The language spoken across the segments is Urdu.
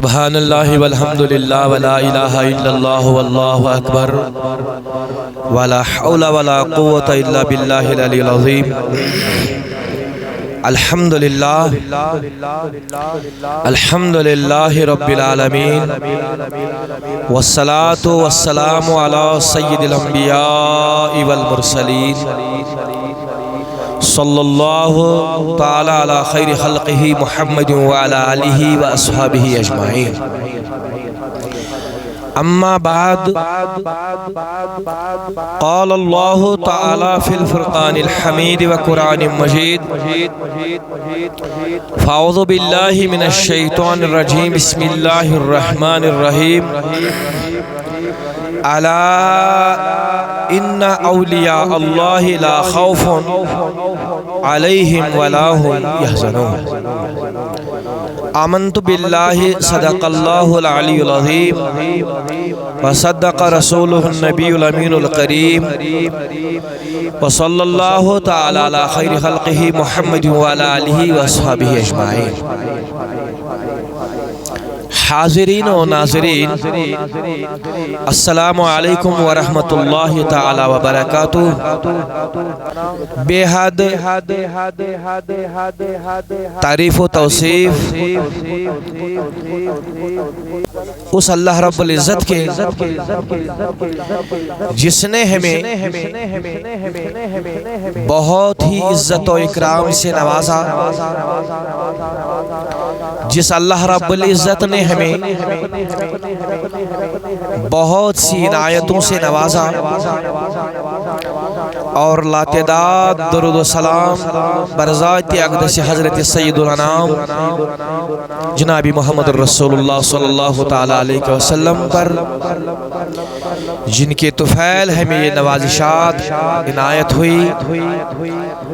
سبحان اللہ والحمد للہ ولا الہ الا اللہ واللہ اکبر ولا حول ولا قوة الا باللہ العلی العظیم۔ الحمدللہ رب العالمین، والصلاة والسلام علی سید الانبیاء والمرسلین، صلی اللہ تعالی علی خیر خلقہ محمد وعلی آلہ واصحابہ اجمعین۔ اما بعد، قال اللہ تعالی فی الفرقان الحمید وقرآن مجید، فاعوذ باللہ من الشیطان الرجیم، بسم اللہ الرحمن الرحیم۔ الا ان اولیاء اللہ لا خوف علیہم ولا هم یحزنون۔ آمنت باللہ صدق اللہ العلی العظیم وصدق رسولہ النبی الامین الکریم، وصلی اللہ تعالی علی خیر خلقہ محمد وعلی آلہ واصحابہ اجمعین۔ حاضرین و ناظرین، السلام علیکم ورحمۃ اللہ تعالی وبرکاتہ۔ بے حد تعریف و توصیف اس اللہ رب العزت کے جس نے ہمیں بہت ہی عزت و اکرام سے نوازا، جس اللہ رب العزت نے ہمیں بہت سی عنایتوں سے نوازا، اور لاتعداد درود و سلام برذات اقدس حضرت سید الانام جناب محمد رسول اللہ صلی اللہ تعالی علیہ وسلم پر، جن کے طفیل ہمیں یہ نوازشات عنایت ہوئی،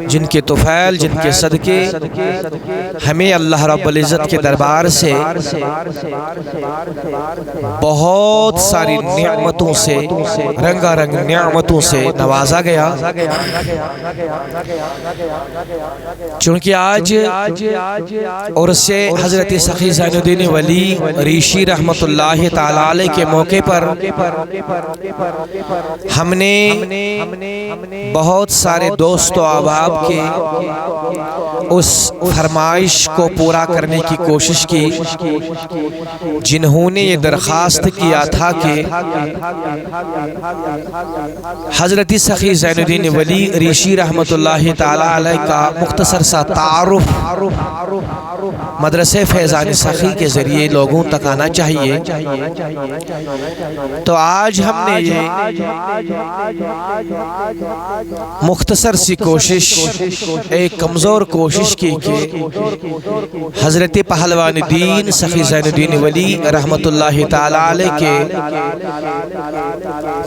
جن کے طفیل، جن کے صدقے ہمیں اللہ رب العزت کے دربار سے بہت ساری نعمتوں سے، رنگا رنگ نعمتوں سے نوازا گیا۔ چونکہ آج عرس حضرت سخی زین الدین ولی ریشی رحمت اللہ تعالی علیہ کے موقع پر ہم نے بہت سارے دوست و احباب کے اس فرمائش کو پورا کرنے کی کوشش کی جنہوں نے یہ درخواست کیا تھا کہ حضرت سخی زین الدین ولی ریشی رحمت اللہ تعالی علیہ کا مختصر سا تعارف مدرسہ فیضان سخی کے ذریعے لوگوں تک آنا چاہیے، تو آج ہم نے یہ مختصر سی کوشش، ایک کمزور کوشش کی کہ حضرت پہلوان دین سخی زین الدین ولی رحمت اللہ تعالی علیہ کے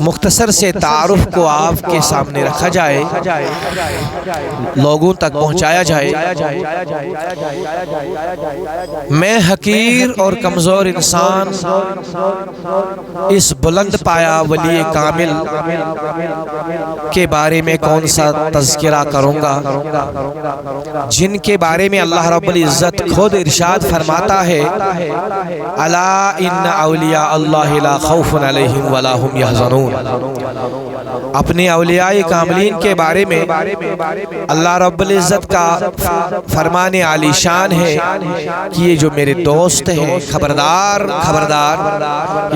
مختصر سے تعارف کو آپ کے سامنے رکھا جائے، لوگوں تک پہنچایا جائے۔ میں حقیر اور کمزور انسان اس بلند پایا ولی کامل کے بارے میں کون سا تذکرہ کروں گا، جن کے بارے میں اللہ رب العزت خود ارشاد فرماتا ہے، الا ان اولیاء اللہ لا خوف علیہم ولا هم یحزنون۔ اپنے اولیاء کاملین کے بارے میں اللہ رب العزت کا فرمان عالی شان ہے کہ یہ جو میرے دوست ہیں، خبردار خبردار،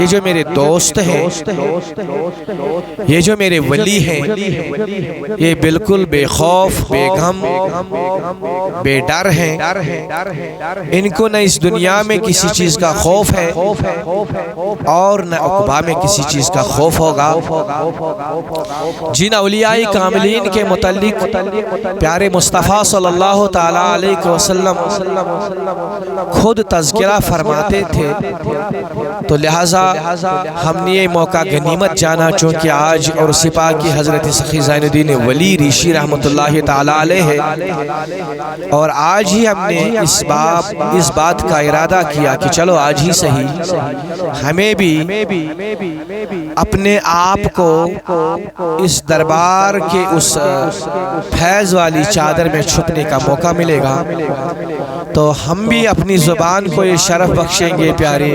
یہ جو میرے دوست ہیں، یہ جو میرے ولی ہیں، یہ بالکل بے خوف، بے غم، بے ڈر ہیں۔ ان کو نہ اس دنیا میں کسی چیز کا خوف ہے اور نہ عقبہ میں کسی چیز کا خوف ہوگا۔ جن اولیاء کاملین کے متعلق پیارے مصطفیٰ صلی اللہ تعالی علیہ وسلم خود تذکرہ فرماتے تھے، تو لہٰذا ہم نے یہ موقع غنیمت جانا، چونکہ آج اور سپاہ کی حضرت سخی زین الدین ولی ریشی رحمت اللہ تعالی علیہ ہے، اور آج ہی ہم نے اس بات کا ارادہ کیا کہ چلو آج ہی صحیح ہمیں بھی اپنے آپ کو اس دربار کے اس فیض والی چادر میں چھپنے کا موقع ملے گا۔ تو ہم بھی اپنی زبان کو یہ شرف بخشیں گے پیارے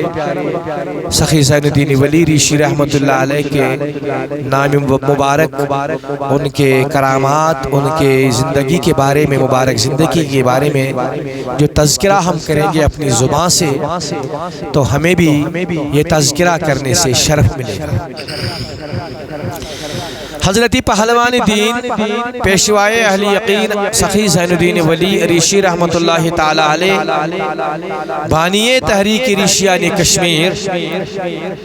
سخی زین الدین ولی ریشی رحمت اللہ علیہ کے نام مبارک، ان کے کرامات، ان کے زندگی کے بارے میں، مبارک زندگی کے بارے میں جو تذکرہ ہم کریں گے اپنی زبان سے، تو ہمیں بھی یہ تذکرہ کرنے سے شرف ملے گا۔ حضرت پہلوان دین پیشوائے اہل یقین سخی زین الدین ولی ریشی رحمت اللہ تعالی علیہ، بانی تحریک ریشیان کشمیر،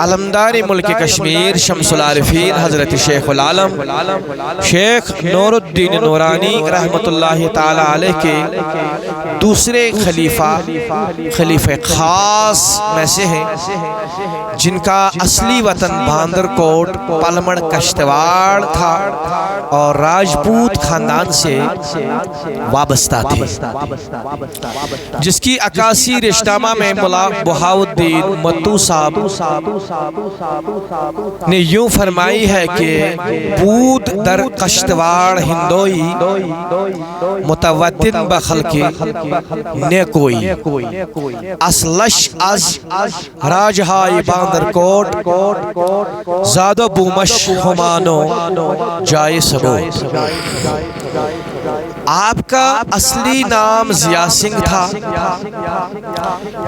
علمدار ملک کشمیر، شمس العارفین حضرت شیخ العالم شیخ نور الدین نورانی رحمت اللہ تعالی علیہ کے دوسرے خلیفہ خاص میں سے ہیں، جن کا اصلی وطن باندر کوٹ پلمڑ کشتواڑ تھا اور راجپوت خاندان سے وابستہ تھے، جس کی عکاسی رشتامہ میں ملا بہاؤالدین متو صاحب نے یوں فرمائی ہے کہ بود در کشتواڑ ہندوئی متوطن بخلق نیکوئی، اصلش از راجہائی باندر کوٹ زادہ بومش ہمانو جائے سبو۔ آپ کا اصلی نام ضیاء سنگھ تھا،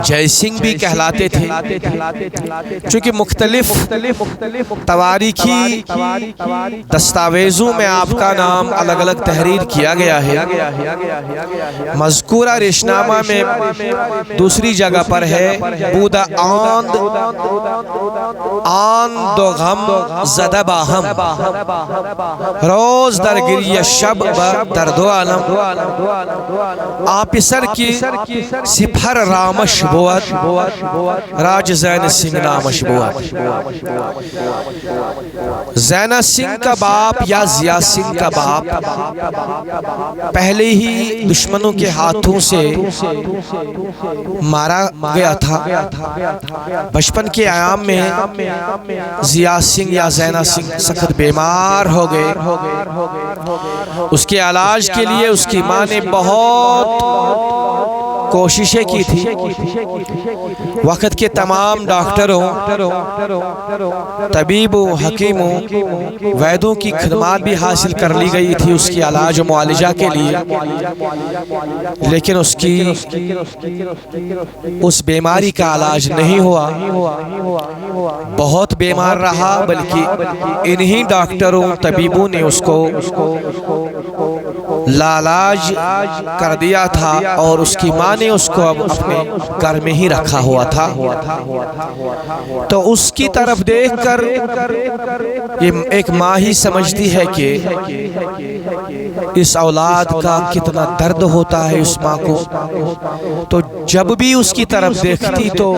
جے سنگھ بھی کہلاتے تھے، چونکہ مختلف تواریخی دستاویزوں میں آپ کا نام الگ الگ تحریر کیا گیا ہے۔ مذکورہ رشنامہ میں دوسری جگہ پر ہے بودا آند و غم زدہ باہم، روز در گریہ شب درد و علم، آپسر کی سپھر رامش بود، راج زین سنگھ نامش بود۔ زین سنگھ کا باپ یا ضیاء سنگھ کا باپ پہلے ہی دشمنوں کے ہاتھوں سے مارا گیا تھا۔ بچپن کے ایام میں ضیاء سنگھ یا زین سنگھ سخت بیمار ہو گئے۔ اس کے علاج کے لیے اس کی ماں نے بہت کوششیں کی تھی۔ وقت کے تمام ڈاکٹروں، طبیبوں، حکیموں، ویدوں کی خدمات بھی حاصل کر لی گئی تھی اس کی علاج و معالجہ کے لیے، لیکن اس بیماری کا علاج نہیں ہوا۔ بہت بیمار رہا، بلکہ انہی ڈاکٹروں، طبیبوں نے اس کو لاعلاج کر دیا تھا، اور اس کی ماں نے اس کو اب اپنے گھر میں ہی رکھا ہوا تھا۔ تو اس کی طرف دیکھ کر یہ ایک ماں ہی سمجھتی ہے کہ اس اولاد کا کتنا درد ہوتا ہے اس ماں کو، تو جب بھی اس کی طرف دیکھتی تو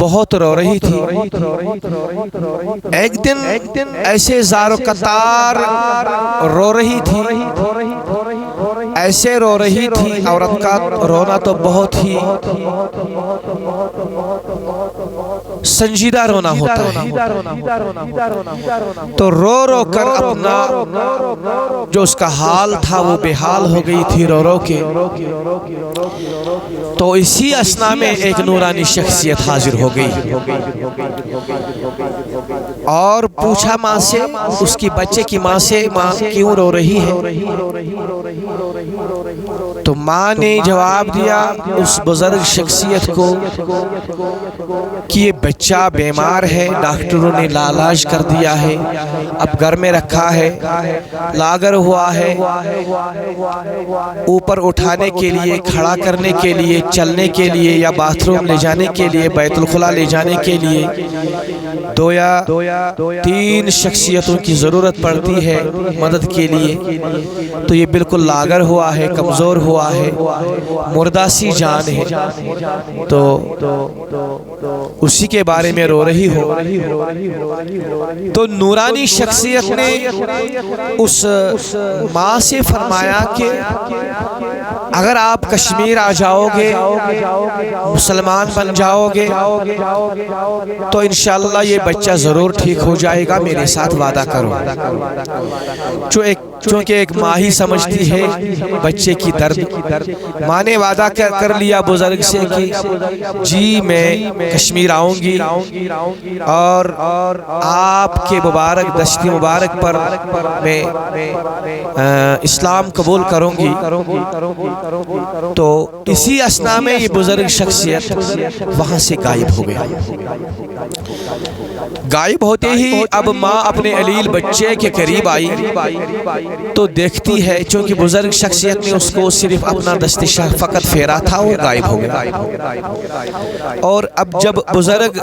بہت رو رہی تھی۔ ایک دن ایسے زار و قطار رو رہی تھی، ایسے رو رہی تھی۔ عورت کا رونا تو بہت ہی سنجیدہ رونا ہوتا ہے، تو رو رو کر اپنا جو اس کا حال تھا وہ بے حال ہو گئی تھی رو رو کے۔ تو اسی اثناء میں ایک نورانی شخصیت حاضر ہو گئی اور پوچھا ماں سے، اس کی بچے کی ماں سے، ماں کیوں رو رہی ہے؟ تو ماں نے جواب دیا اس بزرگ شخصیت کو کہ یہ بچہ بیمار ہے، ڈاکٹروں نے لاعلاج کر دیا ہے، اب گھر میں رکھا ہے، لاغر ہوا ہے، اوپر اٹھانے کے لیے، کھڑا کرنے کے لیے، چلنے کے لیے یا باتھ روم لے جانے کے لیے، بیت الخلا لے جانے کے لیے 2 یا 3 شخصیتوں کی ضرورت پڑتی ہے مدد کے لیے۔ تو یہ بالکل لاغر ہوا ہے، کمزور ہوا ہے، مردہ سی جان ہے، تو اسی کے بارے میں رو رہی ہو۔ تو نورانی شخصیت نے اس ماں سے فرمایا کہ اگر آپ کشمیر آ جاؤ گے، مسلمان بن جاؤ گے تو انشاءاللہ یہ بچہ ضرور ٹھیک ہو جائے گا، میرے ساتھ وعدہ کرو۔ چونکہ ایک ماں ہی سمجھتی ہے بچے کی درد۔ ماں نے وعدہ کر لیا بزرگ سے کہ جی میں کشمیر آؤں گی اور آپ کے مبارک دشت مبارک پر میں اسلام قبول کروں گی۔ تو اسی اثناء میں یہ بزرگ شخصیت وہاں سے غائب ہو گیا۔ غائب ہوتے ہی اب ماں اپنے علیل بچے کے قریب آئی تو دیکھتی ہے، چونکہ بزرگ شخصیت نے اس کو صرف اپنا دست شفقت پھیرا تھا، وہ غائب ہو گیا۔ اور اب جب بزرگ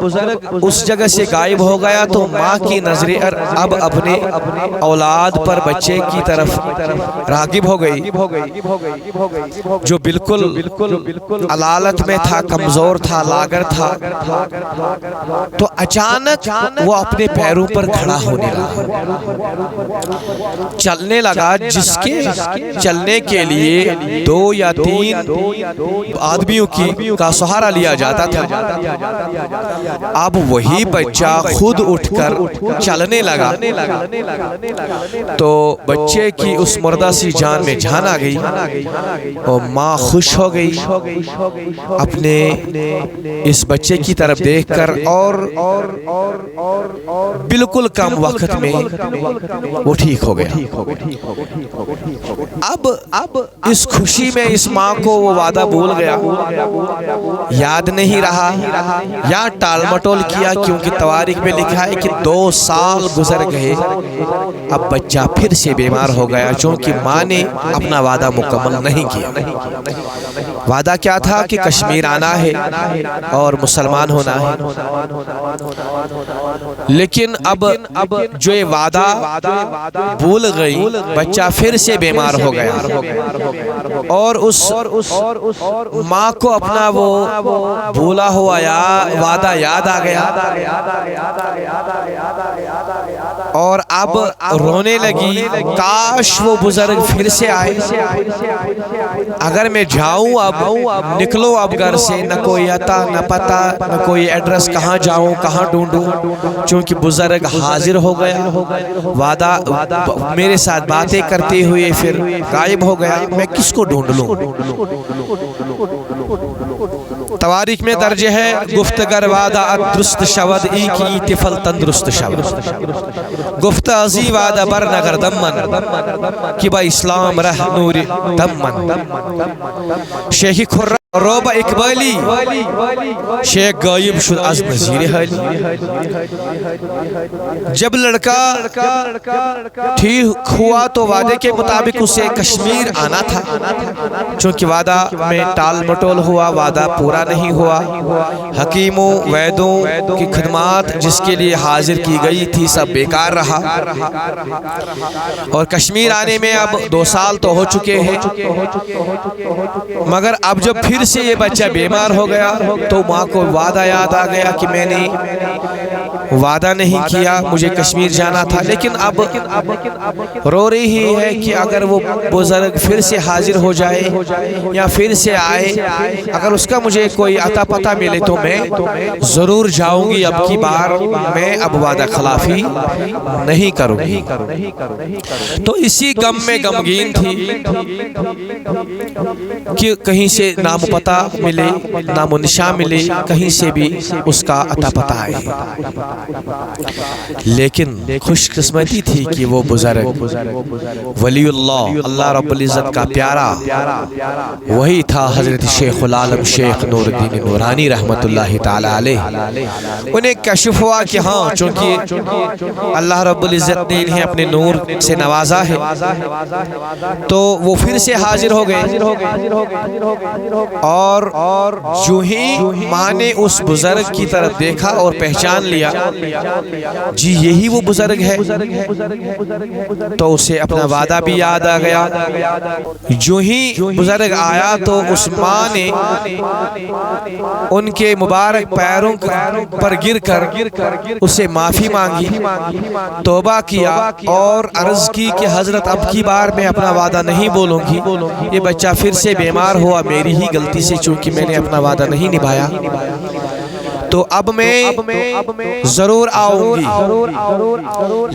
اس جگہ سے غائب ہو گیا تو ماں کی نظریں اب اپنے اولاد پر، بچے کی طرف راغب ہو گئی، جو بالکل علالت میں تھا، کمزور تھا، لاغر تھا۔ تو اچانک وہ اپنے پیروں پر کھڑا ہونے لگا، چلنے لگا، جس کے چلنے کے لیے 2 یا 3 آدمیوں کا سہارا لیا جاتا تھا۔ اب وہی بچہ خود اٹھ کر چلنے لگا تو بچے کی اس مردہ سی جان میں جان آ گئی اور ماں خوش ہو گئی اپنے اس بچے کی طرف دیکھ کر، اور بالکل کم وقت میں وہ ٹھیک ہو گیا۔ اب اس خوشی میں اس ماں کو وہ وعدہ بھول گیا، یاد نہیں رہا یا ٹال مٹول کیا، کیونکہ تواریخ میں لکھا ہے کہ 2 سال گزر گئے، اب بچہ پھر سے بیمار ہو گیا، چونکہ ماں نے اپنا وعدہ مکمل نہیں کیا۔ وعدہ کیا تھا کہ کشمیر آنا ہے اور مسلمان ہونا ہے، لیکن اب جو یہ وعدہ بھول گئی، بچہ پھر سے بیمار ہو گیا اور اس ماں کو اپنا وہ بھولا ہوا وعدہ یاد آ گیا اور اب رونے لگی، کاش وہ بزرگ پھر سے آئے، اگر میں جاؤں، اب نکلو اب گھر سے، نہ کوئی عطا نہ پتہ نہ کوئی ایڈریس، کہاں جاؤں کہاں ڈھونڈوں، چونکہ بزرگ حاضر ہو گیا، وعدہ میرے ساتھ باتیں کرتے ہوئے پھر غائب ہو گیا، میں کس کو ڈھونڈ لوں۔ تواریخ میں درج ہے گفتگر وعدہ درست شود ای کی طفل تندرست شود، گفت ازی وعدہ بر نگر دمن کہ با اسلام رہ نور دمن۔ شیخی خرم روبہ اقبالی شیخ غائب شد از نظیر حالی۔ جب لڑکا ٹھیک ہوا تو وعدے کے مطابق اسے کشمیر آنا تھا، چونکہ وعدہ میں ٹال مٹول ہوا، وعدہ پورا نہیں ہوا، حکیموں ویدوں کی خدمات جس کے لیے حاضر کی گئی تھی سب بیکار رہا، اور کشمیر آنے میں اب 2 سال تو ہو چکے ہیں، مگر اب جب پھر سے یہ بچہ بیمار ہو گیا تو ماں کو وعدہ یاد آ گیا کہ میں نے وعدہ نہیں کیا، مجھے کشمیر جانا تھا، لیکن اب رو رہی ہی ہے کہ اگر وہ بزرگ پھر سے حاضر ہو جائے یا پھر سے آئے، اگر اس کا مجھے کوئی عطا پتہ ملے تو میں ضرور جاؤں گی، اب کی بار میں اب وعدہ خلافی نہیں کروں گی۔ تو اسی غم میں غمگین تھی کہ کہیں سے نام پتہ ملے، نام و نشان ملے، کہیں سے بھی اس کا عطا پتہ آئے، لیکن خوش قسمتی تھی کہ وہ بزرگ ولی اللہ، اللہ رب العزت کا پیارا، وہی تھا حضرت شیخ العالم شیخ نور الدین نورانی رحمت اللہ تعالی علیہ۔ انہیں کشف ہوا کہ ہاں، چونکہ اللہ رب العزت نے انہیں اپنے نور سے نوازا ہے، تو وہ پھر سے حاضر ہو گئے، اور جو ہی ماں نے اس بزرگ کی طرف دیکھا اور پہچان لیا جی یہی وہ بزرگ ہے، تو اسے اپنا وعدہ بھی یاد آ گیا۔ جو ہی بزرگ آیا تو عثمان نے ان کے مبارک پیروں پر گر کر اسے معافی مانگی، توبہ کیا اور عرض کی کہ حضرت اب کی بار میں اپنا وعدہ نہیں بولوں گی، یہ بچہ پھر سے بیمار ہوا میری ہی غلطی سے، چونکہ میں نے اپنا وعدہ نہیں نبھایا، تو اب میں ضرور آؤں گی،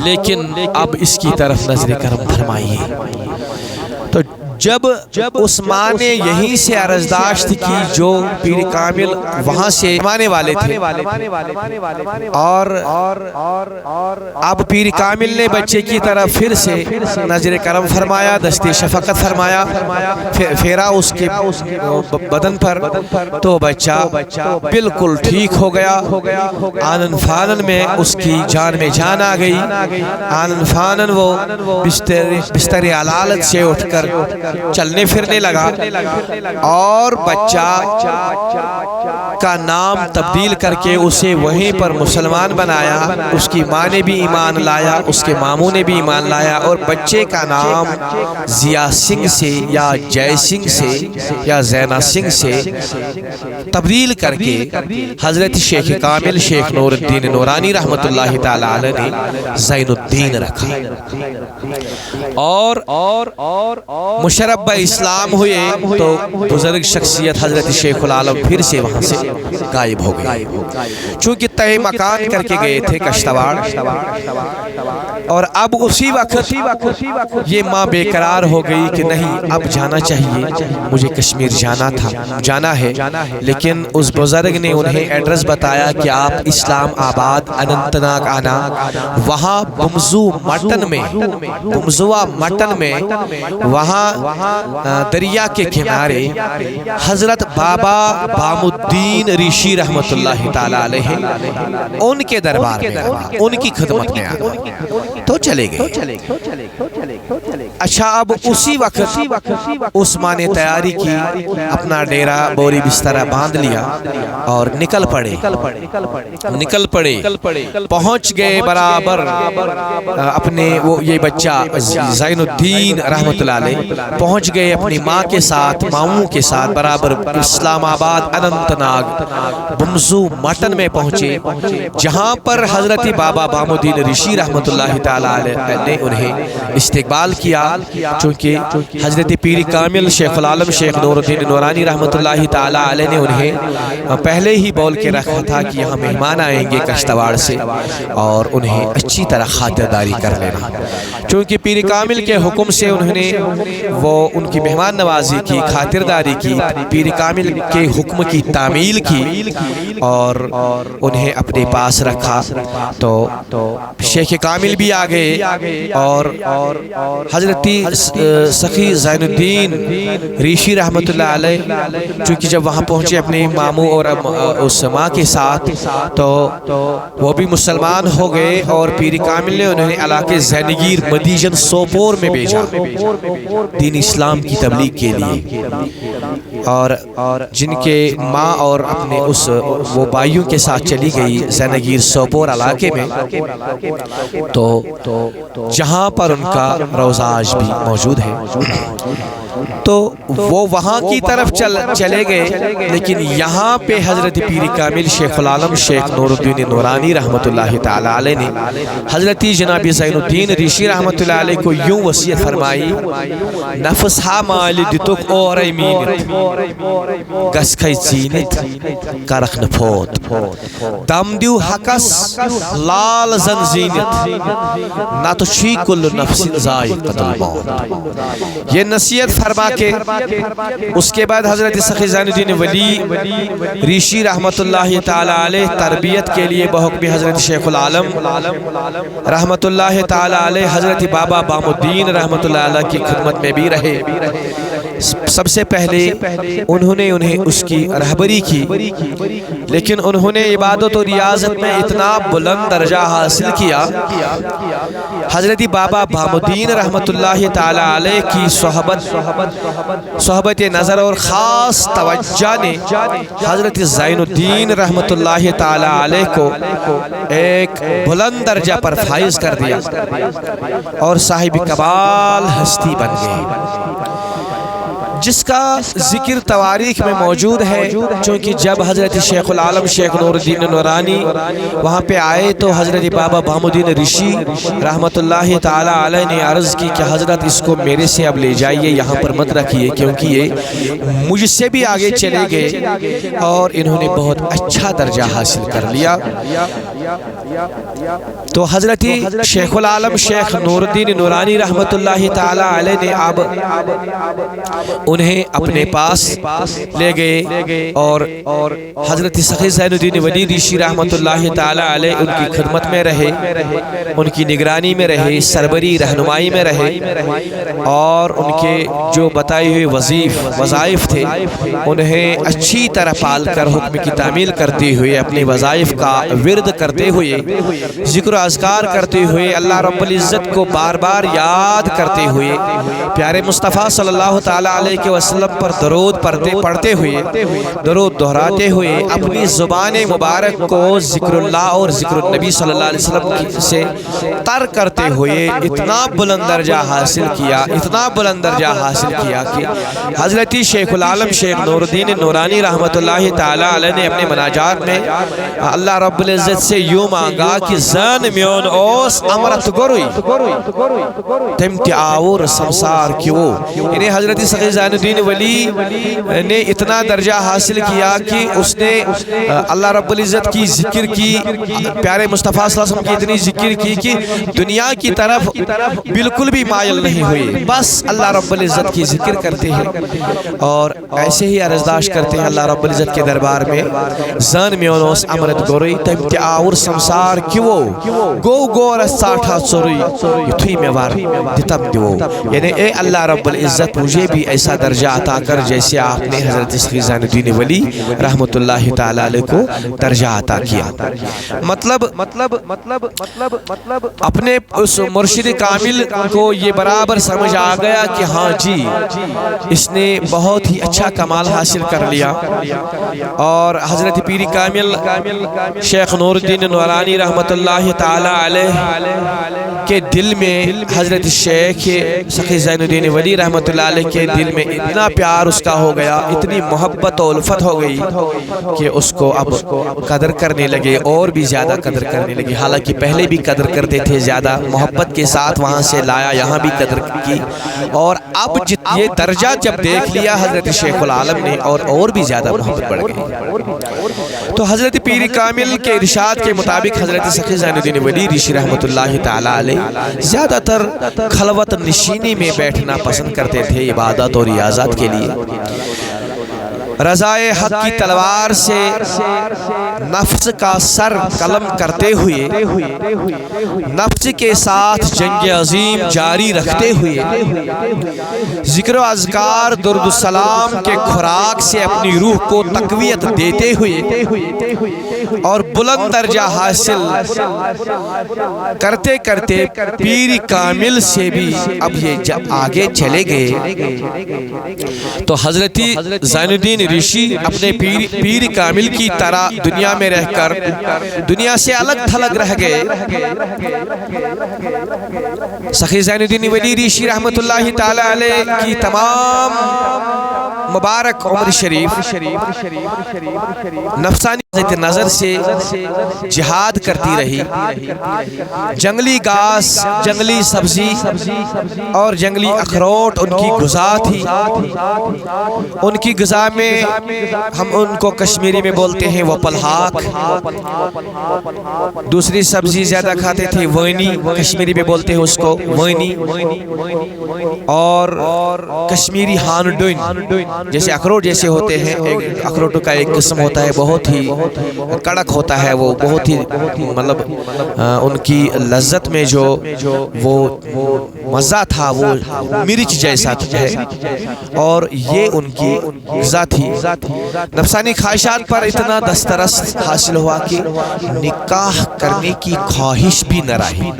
لیکن اب اس کی طرف نظر کرم فرمائیے۔ تو جب عثمان نے یہیں سے عرضداشت کی جو پیر کامل وہاں سے آنے والے تھے، اور اب پیر کامل نے بچے کی طرف پھر سے نظر کرم فرمایا، دست شفقت فرمایا، پھیرا اس کے بدن پر، تو بچہ بالکل ٹھیک ہو گیا۔ آنن فانن میں اس کی جان میں جان آ گئی، آنن فانن وہ بستر علالت سے اٹھ کر چلنے پھرنے لگا، اور بچہ کا نام تبدیل کر کے اسے وہیں پر مسلمان بنایا، اس کی ماں نے بھی ایمان لایا، اس کے ماموں نے بھی ایمان لایا، اور بچے کا نام ضیاء سنگھ سے یا جے سنگھ سے یا زینا سنگھ سے تبدیل کر کے حضرت شیخ کامل شیخ نور الدین نورانی رحمت اللہ تعالی علیہ نے زین الدین رکھا، اور مشرب اسلام ہوئے تو بزرگ شخصیت حضرت شیخ العالم پھر سے وہاں سے غائب ہو گئے، چونکہ طے مکان کر کے گئے تھے کشتواڑ، اور اب اسی وقت یہ ماں بے قرار ہو گئی کہ نہیں اب جانا چاہیے، مجھے کشمیر جانا ہے، لیکن اس بزرگ نے انہیں ایڈریس بتایا کہ آپ اسلام آباد اننت ناگ آنا، وہاں بمزوا مٹن میں وہاں دریا کے کنارے حضرت بابا بام الدین ریشی رحمت اللہ تعالی علیہ ان کے دربار میں ان کی خدمت میں تو چلے گئے۔ اچھا اب اسی وقت عثمان نے تیاری کی، اپنا ڈیرا بوری بسترہ باندھ لیا اور نکل پڑے، پہنچ گئے برابر اپنے یہ بچہ زین الدین رحمت اللہ علیہ پہنچ گئے اپنی ماں کے ساتھ، ماموں کے ساتھ برابر اسلام آباد اننت ناگ بمزو مٹن میں پہنچے، جہاں پر حضرت بابا بام الدین ریشی رحمت اللہ تعالی علیہ نے انہیں استقبال کیا، چونکہ حضرت پیر کامل شیخ العالم شیخ نور الدین نورانی رحمت اللہ تعالی علیہ نے انہیں پہلے ہی بول کے رکھا تھا کہ یہاں مہمان آئیں گے کشتواڑ سے، اور انہیں اچھی طرح خاطرداری کر لینا، چونکہ پیر کامل کے حکم سے انہوں نے وہ ان کی مہمان نوازی کی، خاطرداری کی، پیر کامل کے حکم کی تعمیل کی، اور انہیں اپنے پاس رکھا۔ تو شیخ کامل بھی آ گئے، اور حضرت سخی زین الدین ریشی رحمت اللہ علیہ چونکہ جب وہاں پہنچے اپنے ماموں اور اس ماں کے ساتھ، تو وہ بھی مسلمان ہو گئے، اور پیر کامل نے انہیں علاقے زینگیر مدیجن سوپور میں بھیجا دین اسلام کی تبلیغ کے لیے، اور جن کے ماں اور اپنے وہ بھائیوں کے ساتھ چلی گئی زینگیر سوپور علاقے میں، تو جہاں پر ان کا روضہ آج بھی موجود ہے، تو وہ وہاں کی طرف چلے گئے، لیکن یہاں پہ حضرت پیر کامل شیخ العالم شیخ نور الدین نورانی رحمت اللہ تعالی علیہ نے حضرت جناب زین الدین ریشی رحمت اللہ علیہ کو یوں وصیت فرمائی، نفس ہا مال دتک اور ایمینت گس کھائی چینت کرخ نپوت دم دیو حقس لال زن زینت نہ تو چھی کل نفس ذائقۃ الموت۔ یہ نصیحت فرما کے اس کے بعد حضرت سخی زین الدین ولی ریشی رحمت اللہ تعالی علیہ تربیت کے لیے بحکم حضرت شیخ العالم رحمت اللہ تعالی علیہ حضرت بابا بام الدین رحمت اللہ علیہ کی خدمت میں بھی رہے، سب سے پہلے انہوں نے انہیں اس کی رہبری کی، لیکن انہوں نے عبادت و ریاضت میں اتنا بلند درجہ حاصل کیا، حضرت بابا بہاؤالدین رحمت اللہ تعالی علیہ کی صحبت نظر اور خاص توجہ نے حضرت زین الدین رحمت اللہ تعالی علیہ کو ایک بلند درجہ پر فائز کر دیا اور صاحب کمال ہستی بن گئے، جس کا ذکر تواریخ میں موجود ہے۔ چونکہ جب حضرت شیخ العالم شیخ نور الدین نورانی وہاں پہ آئے تو حضرت بابا بہاؤالدین رشی رحمت اللہ تعالی علیہ نے عرض کی کہ حضرت اس کو میرے سے اب لے جائیے، یہاں پر مت رکھیے، کیونکہ یہ مجھ سے بھی آگے چلے گئے اور انہوں نے بہت اچھا درجہ حاصل کر لیا۔ تو حضرت شیخ العالم شیخ نور الدین نورانی رحمت اللہ تعالی علیہ نے اب انہیں اپنے پاس لے گئے اور حضرت سخی زین الدین ولی رشی رحمت اللہ تعالی علیہ ان کی خدمت میں رہے، ان کی نگرانی میں رہے، سربری رہنمائی میں رہے، اور ان کے جو بتائے ہوئے وظائف تھے انہیں اچھی طرح پال کر حکم کی تعمیل کرتے ہوئے، اپنے وظائف کا ورد کرتے ہوئے، ذکر و اذکار کرتے ہوئے، اللہ رب العزت کو بار بار یاد کرتے ہوئے، پیارے مصطفیٰ صلی اللہ تعالی علیہ وسلم پر درود پڑھتے ہوئے، درود دہراتے ہوئے، اپنی زبان مبارک کو ذکر اللہ اور ذکر النبی صلی اللہ علیہ وسلم سے تر کرتے ہوئے اتنا بلند درجہ حاصل کیا، اتنا بلند درجہ حاصل کیا کہ حضرت شیخ العالم شیخ نور الدین نورانی رحمت اللہ تعالی علیہ نے اپنے مناجات میں اللہ رب العزت سے یوں مانگا کہ زن میون اوس امرت گروی تم آور سمسار کیوں، یعنی حضرت سخی زین الدین ولی نے اتنا درجہ حاصل کیا کہ اس نے اللہ رب العزت کی ذکر کی، پیارے مصطفیٰ صلی اللہ علیہ وسلم کی اتنی ذکر کی کہ دنیا کی طرف بالکل بھی مائل نہیں ہوئی، بس اللہ رب العزت کی ذکر کرتے ہیں اور ایسے ہی عرضداشت کرتے ہیں اللہ رب العزت کے دربار میں، زن میونوس امرت گوری تم تی آور سمسار کیوں گو گور ساٹھا سوری یتوی میں وار دتم دیو، یعنی اے اللہ رب العزت مجھے بھی ایسا درجہ عطا کر جیسے آپ نے حضرت سخی زین الدین ولی رحمت اللہ تعالی علیہ کو درجہ عطا کیا۔ مطلب اپنے اس مرشد کامل کو یہ برابر سمجھ آ گیا کہ ہاں جی اس نے بہت ہی اچھا کمال حاصل کر لیا، اور حضرت پیری کامل شیخ نور الدین نورانی رحمت اللہ تعالی علیہ کے دل میں حضرت شیخ سخی زین الدین ولی رحمت اللہ علیہ کے دل میں اتنا پیار اس کا ہو گیا، اتنی محبت و الفت ہو گئی کہ اس کو اب قدر کرنے لگے، اور بھی زیادہ قدر کرنے لگے، حالانکہ پہلے بھی قدر کرتے تھے، زیادہ محبت کے ساتھ وہاں سے لایا، یہاں بھی قدر کی، اور اب یہ درجہ جب دیکھ لیا حضرت شیخ العالم نے اور بھی زیادہ محبت بڑھ گئی۔ تو حضرت پیر کامل کے ارشاد کے مطابق حضرت سخی زین الدین ولی رشی رحمت اللہ تعالی علیہ زیادہ تر خلوت نشینی میں بیٹھنا پسند کرتے تھے عبادت اور ریاضت کے لیے، رضائے حق کی تلوار سے نفس کا سر قلم کرتے ہوئے، نفس کے ساتھ جنگ عظیم جاری رکھتے ہوئے، ذکر و اذکار درود السلام کے خوراک سے اپنی روح کو تقویت دیتے ہوئے اور بلند درجہ حاصل کرتے کرتے پیر کامل سے بھی اب یہ جب آگے چلے گئے تو حضرت زین الدین رشی اپنے پیر کامل کی طرح دنیا میں رہ کر دنیا سے الگ تھلگ رہ گئے۔ سخی زین الدین ولی رشی رحمت اللہ تعالی علیہ کی تمام مبارک عمر شریف نفسانی نظر سے جہاد کرتی رہی، جنگلی گھاس، جنگلی سبزی اور جنگلی اخروٹ ان کی غذا تھی۔ ان کی غذا میں ہم ان کو کشمیری میں بولتے ہیں وہ پلہاک، دوسری سبزی زیادہ کھاتے تھے وینی، کشمیری میں بولتے ہیں اس کو وینی، اور کشمیری ہانڈوین، جیسے اخروٹ جیسے ہوتے ہیں، اخروٹ کا ایک قسم ہوتا ہے بہت ہی کڑک ہوتا ہے، وہ بہت ہی مطلب ان کی لذت میں جو وہ مزہ تھا وہ مرچ جیسا ہے، اور یہ ان کی غذا تھی۔ نفسانی خواہشات پر اتنا دسترس حاصل ہوا کہ نکاح کرنے کی خواہش بھی نہ رہی،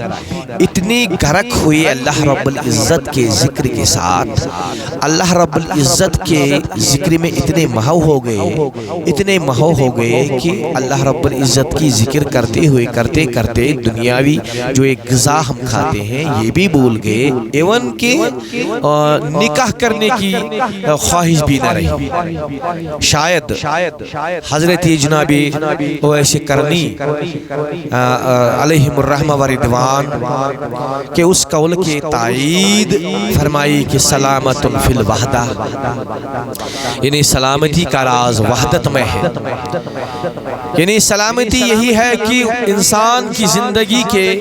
اتنی غرق ہوئی اللہ رب العزت کے ذکر کے ساتھ، اللہ رب العزت کے ذکر میں اتنے محو ہو گئے کہ اللہ رب العزت کی ذکر کرتے ہوئے کرتے کرتے دنیاوی جو ایک غذا ہم کھاتے ہیں یہ بھی بھول گئے، ایون کہ نکاح کرنے کی خواہش بھی نہ رہی۔ شاید حضرت جناب اویس کرنی علیہم الرحمہ و رضوان کہ اس قول کے تائید فرمائی کہ سلامت فی الوحدہ، یعنی سلامتی کا راز وحدت میں ہے، یعنی سلامتی یہی ہے کہ انسان کی زندگی کے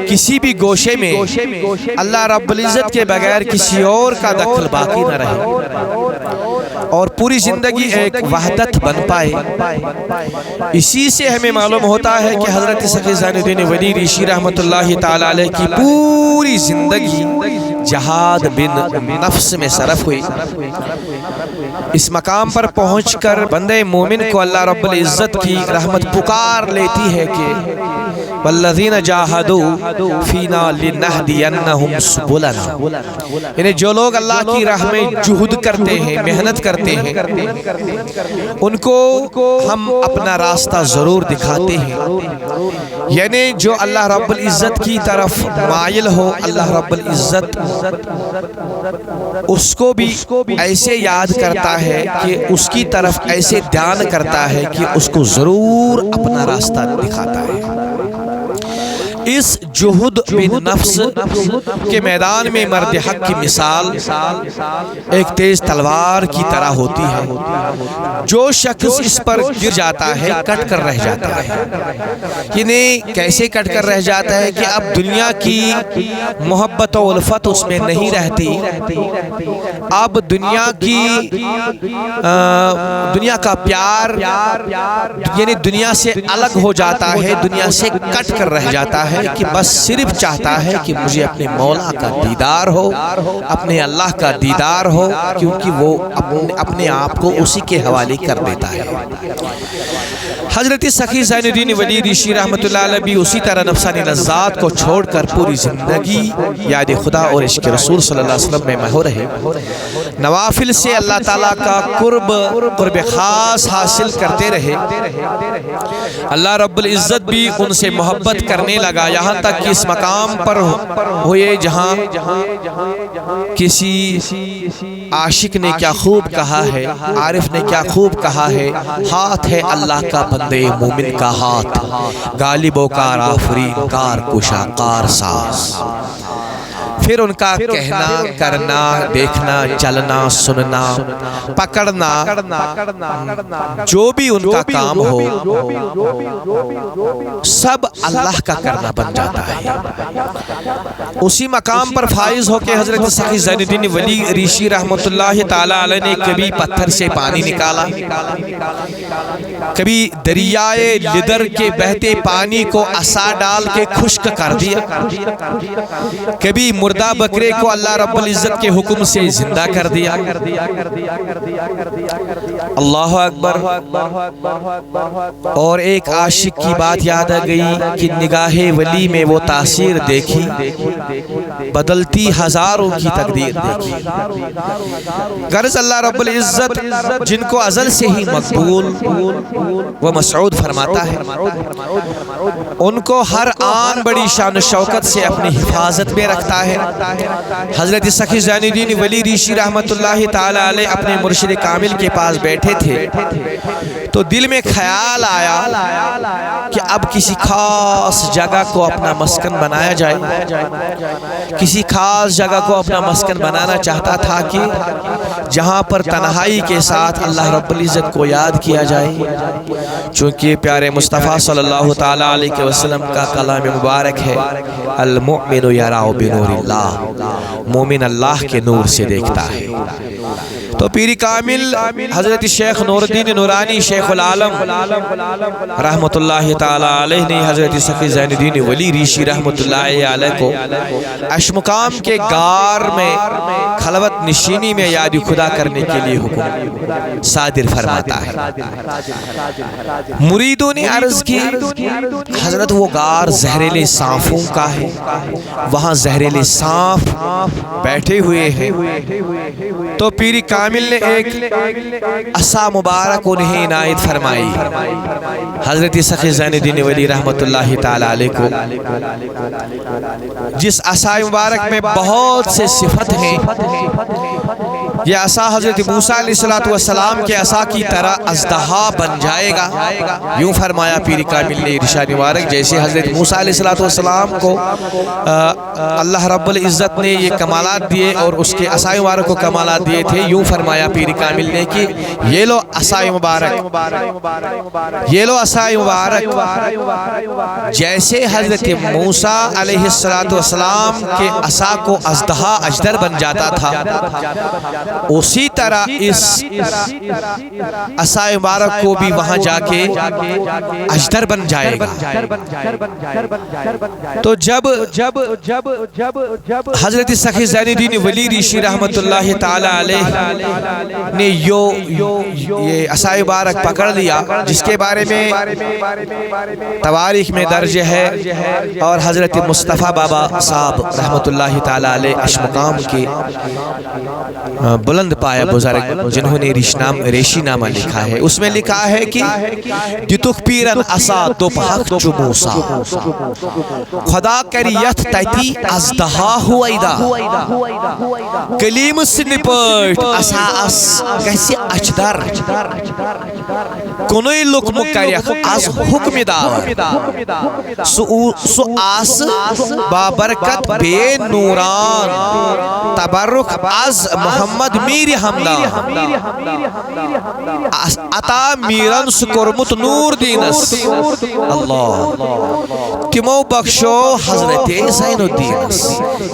کسی بھی گوشے میں اللہ رب العزت کے بغیر کسی اور کا دخل باقی نہ رہے اور پوری زندگی ایک وحدت بن پائے۔ اسی سے ہمیں معلوم ہوتا ہے کہ حضرت سخی زین الدین ولی ریشی رحمت اللہ تعالی علیہ کی پوری زندگی جہاد بن نفس میں صرف ہوئی۔ اس مقام پر پہنچ کر بندے مومن کو اللہ رب العزت کی رحمت پکار لیتی ہے کہ والذین جاہدوا فینا لنہدینہم سبلنا، یعنی جو لوگ اللہ کی راہ میں جہد کرتے ہیں، محنت کرتے ہیں، ان کو ہم اپنا راستہ ضرور دکھاتے ہیں۔ یعنی جو اللہ رب العزت کی طرف مائل ہو، اللہ رب العزت اس کو بھی ایسے یاد کرتا ہے کہ اس کی طرف ایسے دھیان کرتا ہے کہ اس کو ضرور اپنا راستہ دکھاتا ہے۔ اس جہد بن نفس کے میدان میں مرد حق کی مثال ایک تیز تلوار کی طرح ہوتی ہے، جو شخص اس پر گر جاتا ہے کٹ کر رہ جاتا ہے۔ یعنی کیسے کٹ کر رہ جاتا ہے کہ اب دنیا کی محبت و الفت اس میں نہیں رہتی، اب دنیا کا پیار یعنی دنیا سے الگ ہو جاتا ہے، دنیا سے کٹ کر رہ جاتا ہے کہ بس صرف چاہتا ہے کہ مجھے اپنے مولا کا دیدار ہو، اپنے اللہ کا دیدار ہو، کیونکہ وہ اپنے آپ کو اسی کے حوالے کر دیتا ہے۔ حضرت سخی زین الدین ولی ریشی رحمت اللہ علیہ بھی اسی طرح نفسانی لذات کو چھوڑ کر پوری زندگی یاد خدا اور عشق رسول صلی اللہ علیہ وسلم میں محو رہے، نوافل سے اللہ تعالیٰ کا قرب خاص حاصل کرتے رہے۔ اللہ رب العزت بھی ان سے محبت کرنے لگا، یہاں تک کہ اس مقام پر ہوئے جہاں کسی عاشق نے کیا خوب کہا ہے، عارف نے کیا خوب کہا ہے، ہاتھ ہے اللہ کا بندے مومن کا ہاتھ، غالب و کار آفرین کار کشا کار ساز۔ پھر ان کا کہنا، کرنا، دیکھنا، چلنا، سننا، پکڑنا، جو بھی ان کا کام ہو سب اللہ کا کرنا بن جاتا ہے۔ اسی مقام پر فائز ہو کے حضرت سخی زین الدین ولی ریشی رحمت اللہ تعالی علیہ نے کبھی پتھر سے پانی نکالا، کبھی دریائے لدر کے بہتے پانی کو عصا ڈال کے خشک کر دیا، کبھی مردہ بکرے کو اللہ رب العزت کے حکم سے زندہ کر دیا۔ اللہ اکبر۔ اور ایک عاشق کی بات یاد آ گئی کہ نگاہ ولی میں وہ تاثیر دیکھی، بدلتی ہزاروں کی تقدیر دیکھی۔ غرض اللہ رب العزت جن کو ازل سے ہی مقبول و مسعود فرماتا ہے، ان کو ہر آن بڑی شان و شوکت سے اپنی حفاظت میں رکھتا ہے۔ حضرت سخی زین الدین ولی ریشی رحمت اللہ تعالی علیہ اپنے مرشد کامل کے پاس بیٹھے تھے تو دل میں خیال آیا کہ اب کسی خاص جگہ کو اپنا مسکن بنایا جائے، کسی خاص جگہ کو اپنا مسکن بنانا چاہتا تھا کہ جہاں پر تنہائی کے ساتھ اللہ رب العزت کو یاد کیا جائے، چونکہ پیارے مصطفیٰ صلی اللہ تعالی علیہ وسلم کا کلام مبارک ہے، المؤمن یرا بنور اللہ، مومن اللہ کے نور سے دیکھتا ہے۔ تو پیری کامل حضرت شیخ نور الدین نورانی شیخ العالم رحمت اللہ تعالی علیہ نے حضرت سخی زین الدین ولی ریشی رحمت اللہ علیہ کو اشمقام کے غار میں خلوت نشینی میں یاد خدا کرنے کے لیے حکم صادر فرماتا ہے۔ مریدوں نے عرض کی حضرت وہ غار زہریلے سانپوں کا ہے، وہاں زہریلے سانپ بیٹھے ہوئے ہیں۔ تو پیری کامل نے ایک عصا مبارک انہیں عنایت فرمائی۔ حضرت سخی زین الدین ولی رحمت اللہ تعالی علیہ کو جس عصا مبارک میں بہت سے صفت ہیں، یہ عصا حضرت موسیٰ علیہ السلام کے عصا کی طرح اژدہا بن جائے گا، یوں فرمایا پیری کامل نے ارشاد مبارک۔ جیسے حضرت موسیٰ علیہ السلام کو اللہ رب العزت نے یہ کمالات دیے اور اس کے عصا مبارک کو کمالات دیے تھے، یوں فرمایا پیری کامل نے کہ یہ لو عصا مبارک، یہ لو عصا مبارک، جیسے حضرت موسیٰ علیہ السلام کے عصا کو اژدہا اجدر بن جاتا تھا، اسی طرح اس عصا مبارک کو بھی وہاں جا کے اجدر بن جائے گا۔ تو جب حضرت سخی زین الدین ولی ریشی رحمت اللہ تعالی علیہ نے یہ عصا مبارک پکڑ لیا، جس کے بارے میں تواریخ میں درج ہے، اور حضرت مصطفیٰ بابا صاحب رحمت اللہ تعالی علیہ اشمقام کے بلند پایا بزرگ جنہوں نے ریشی نامہ لکھا ہے، اس میں لکھا ہے کہ دتک پیرن عصا دو پہک چو موسیٰ خدا کریت تیتی اژدہا ہوئیدہ کلیم سنپٹ عصا اس کیسے اجدر کنوئی لکم کریخ از حکم دار سو آس بابرکت بے نوران تبرک از محمد میر حمدان عطا میرن سکرمت نور دینس اللہ تمو بخشو حضرت زین الدین،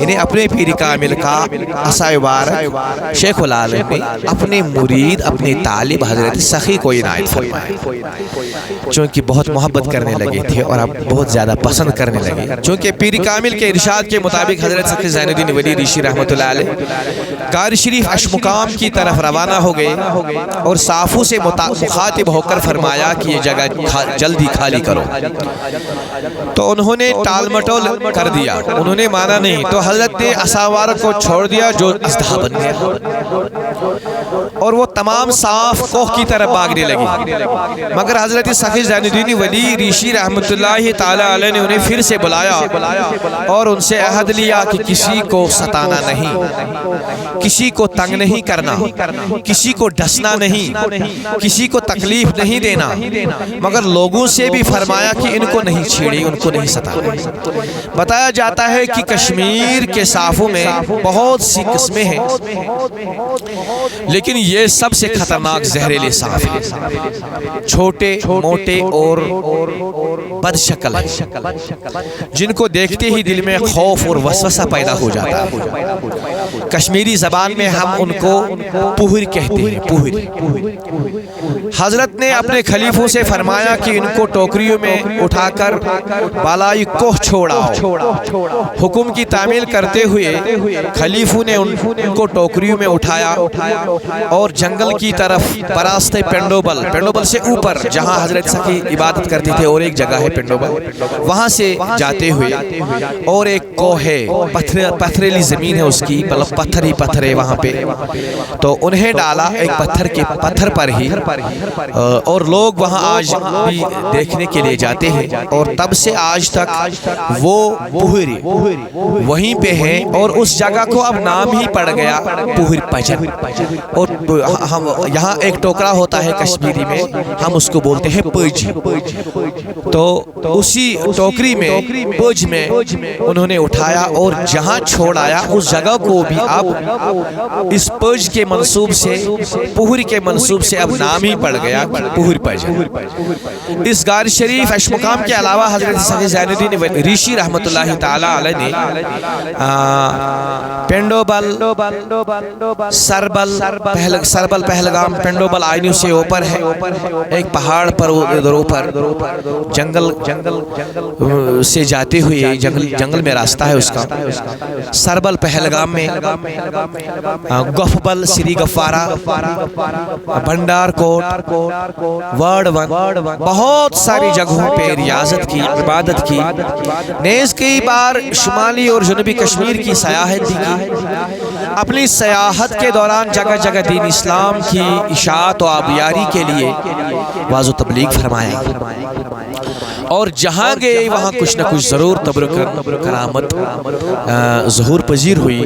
یعنی اپنے پیری کامل کا عصا مبارک شیخ العالم نے اپنے مرید اپنے طالب حضرت سخی کو عنایت فرمایا، چونکہ بہت محبت کرنے لگے تھے اور اب بہت زیادہ پسند کرنے لگے، چونکہ پیری کامل کے ارشاد کے مطابق حضرت سخی زین الدین ولی ریشی رحمت اللہ علیہ غار شریف اشمقام کی طرف روانہ ہو گئے اور صافوں سے مخاطب ہو کر فرمایا کہ یہ جگہ جلدی خالی کرو۔ تو انہوں نے ٹال مٹول کر دیا، انہوں نے مانا نہیں، تو حضرت نے عصا مبارک کو چھوڑ دیا جو اژدہا بن گیا، اور وہ تمام صاف کوہ کی طرف بھاگنے لگی، مگر حضرت سخی زین الدین ولی ریشی رحمت اللہ تعالی علیہ نے انہیں پھر سے بلایا اور ان سے عہد لیا کہ کسی کو ستانا نہیں، کسی کو تنگ نہیں کرنا، کسی کو ڈسنا نہیں، کسی کو تکلیف نہیں دینا، مگر لوگوں سے بھی فرمایا کہ ان کو نہیں چھیڑی، ان کو نہیں ستانا۔ بتایا جاتا ہے کہ کشمیر کے صافوں میں بہت سی قسمیں ہیں، لیکن یہ سب سے خطرناک زہریلے صاف ہیں، چھوٹے موٹے اور بد شکل ہیں، جن کو دیکھتے ہی دل میں خوف اور وسوسہ پیدا ہو جاتا ہے۔ کشمیری زبان میں ہم ان کو پوہر کہتے ہیں، پوہر۔ حضرت نے اپنے خلیفوں سے فرمایا کہ ان کو ٹوکریوں میں اٹھا کر بالائی کوہ چھوڑاؤ۔ حکم کی تعمیل کرتے ہوئے خلیفوں نے ان کو ٹوکریوں میں اٹھایا اور جنگل کی طرف براستہ پنڈوبل سے اوپر جہاں حضرت سخی عبادت کرتے تھے، اور ایک جگہ ہے پنڈوبل، وہاں سے جاتے ہوئے، اور ایک کوہ ہے، پتھریلی زمین ہے اس کی، پتھر ہی پتھر ہے وہاں پہ، تو انہیں ڈالا ایک پتھر پر ہی، اور لوگ وہاں آج بھی دیکھنے کے لیے جاتے ہیں، اور تب سے آج تک وہ پوہری وہیں پہ ہے، اور اس جگہ کو اب نام ہی پڑ گیا پوہر پجن۔ اور ہم یہاں ایک ٹوکرا ہوتا ہے کشمیری میں، ہم اس کو بولتے ہیں پج۔ تو اسی ٹوکری میں بوجھ میں انہوں نے اٹھایا اور جہاں چھوڑ آیا اس جگہ کو بھی اب اس پج کے منصوب سے پہر کے منصوب سے اب نام ہی پڑ گیا پہر پج۔ اس غار شریف اشمقام کے علاوہ حضرت سخی زین الدین ریشی رحمۃ اللہ تعالی علیہ نے پنڈوبل، سربل پہلگام، پنڈوبل آئینو سے اوپر ہے ایک پہاڑ پر ادھر اوپر جنگل سے جاتے ہوئے جنگل میں راستہ ہے اس کا، سربل پہلگام میں، گفبل سری گفوارہ، بھنڈار کوٹ، وارڈ 1، بہت ساری جگہوں پہ ریاضت کی، عبادت کی، نیز کئی بار شمالی اور جنوبی کشمیر کی سیاحت بھی کی۔ اپنی سیاحت کے دوران جگہ جگہ دین اسلام کی اشاعت و آبیاری کے لیے واعظ و تبلیغ فرمایا اور جہاں گئے وہاں کچھ نہ کچھ ضرور تبرک کرامت ظہور پذیر ہوئی۔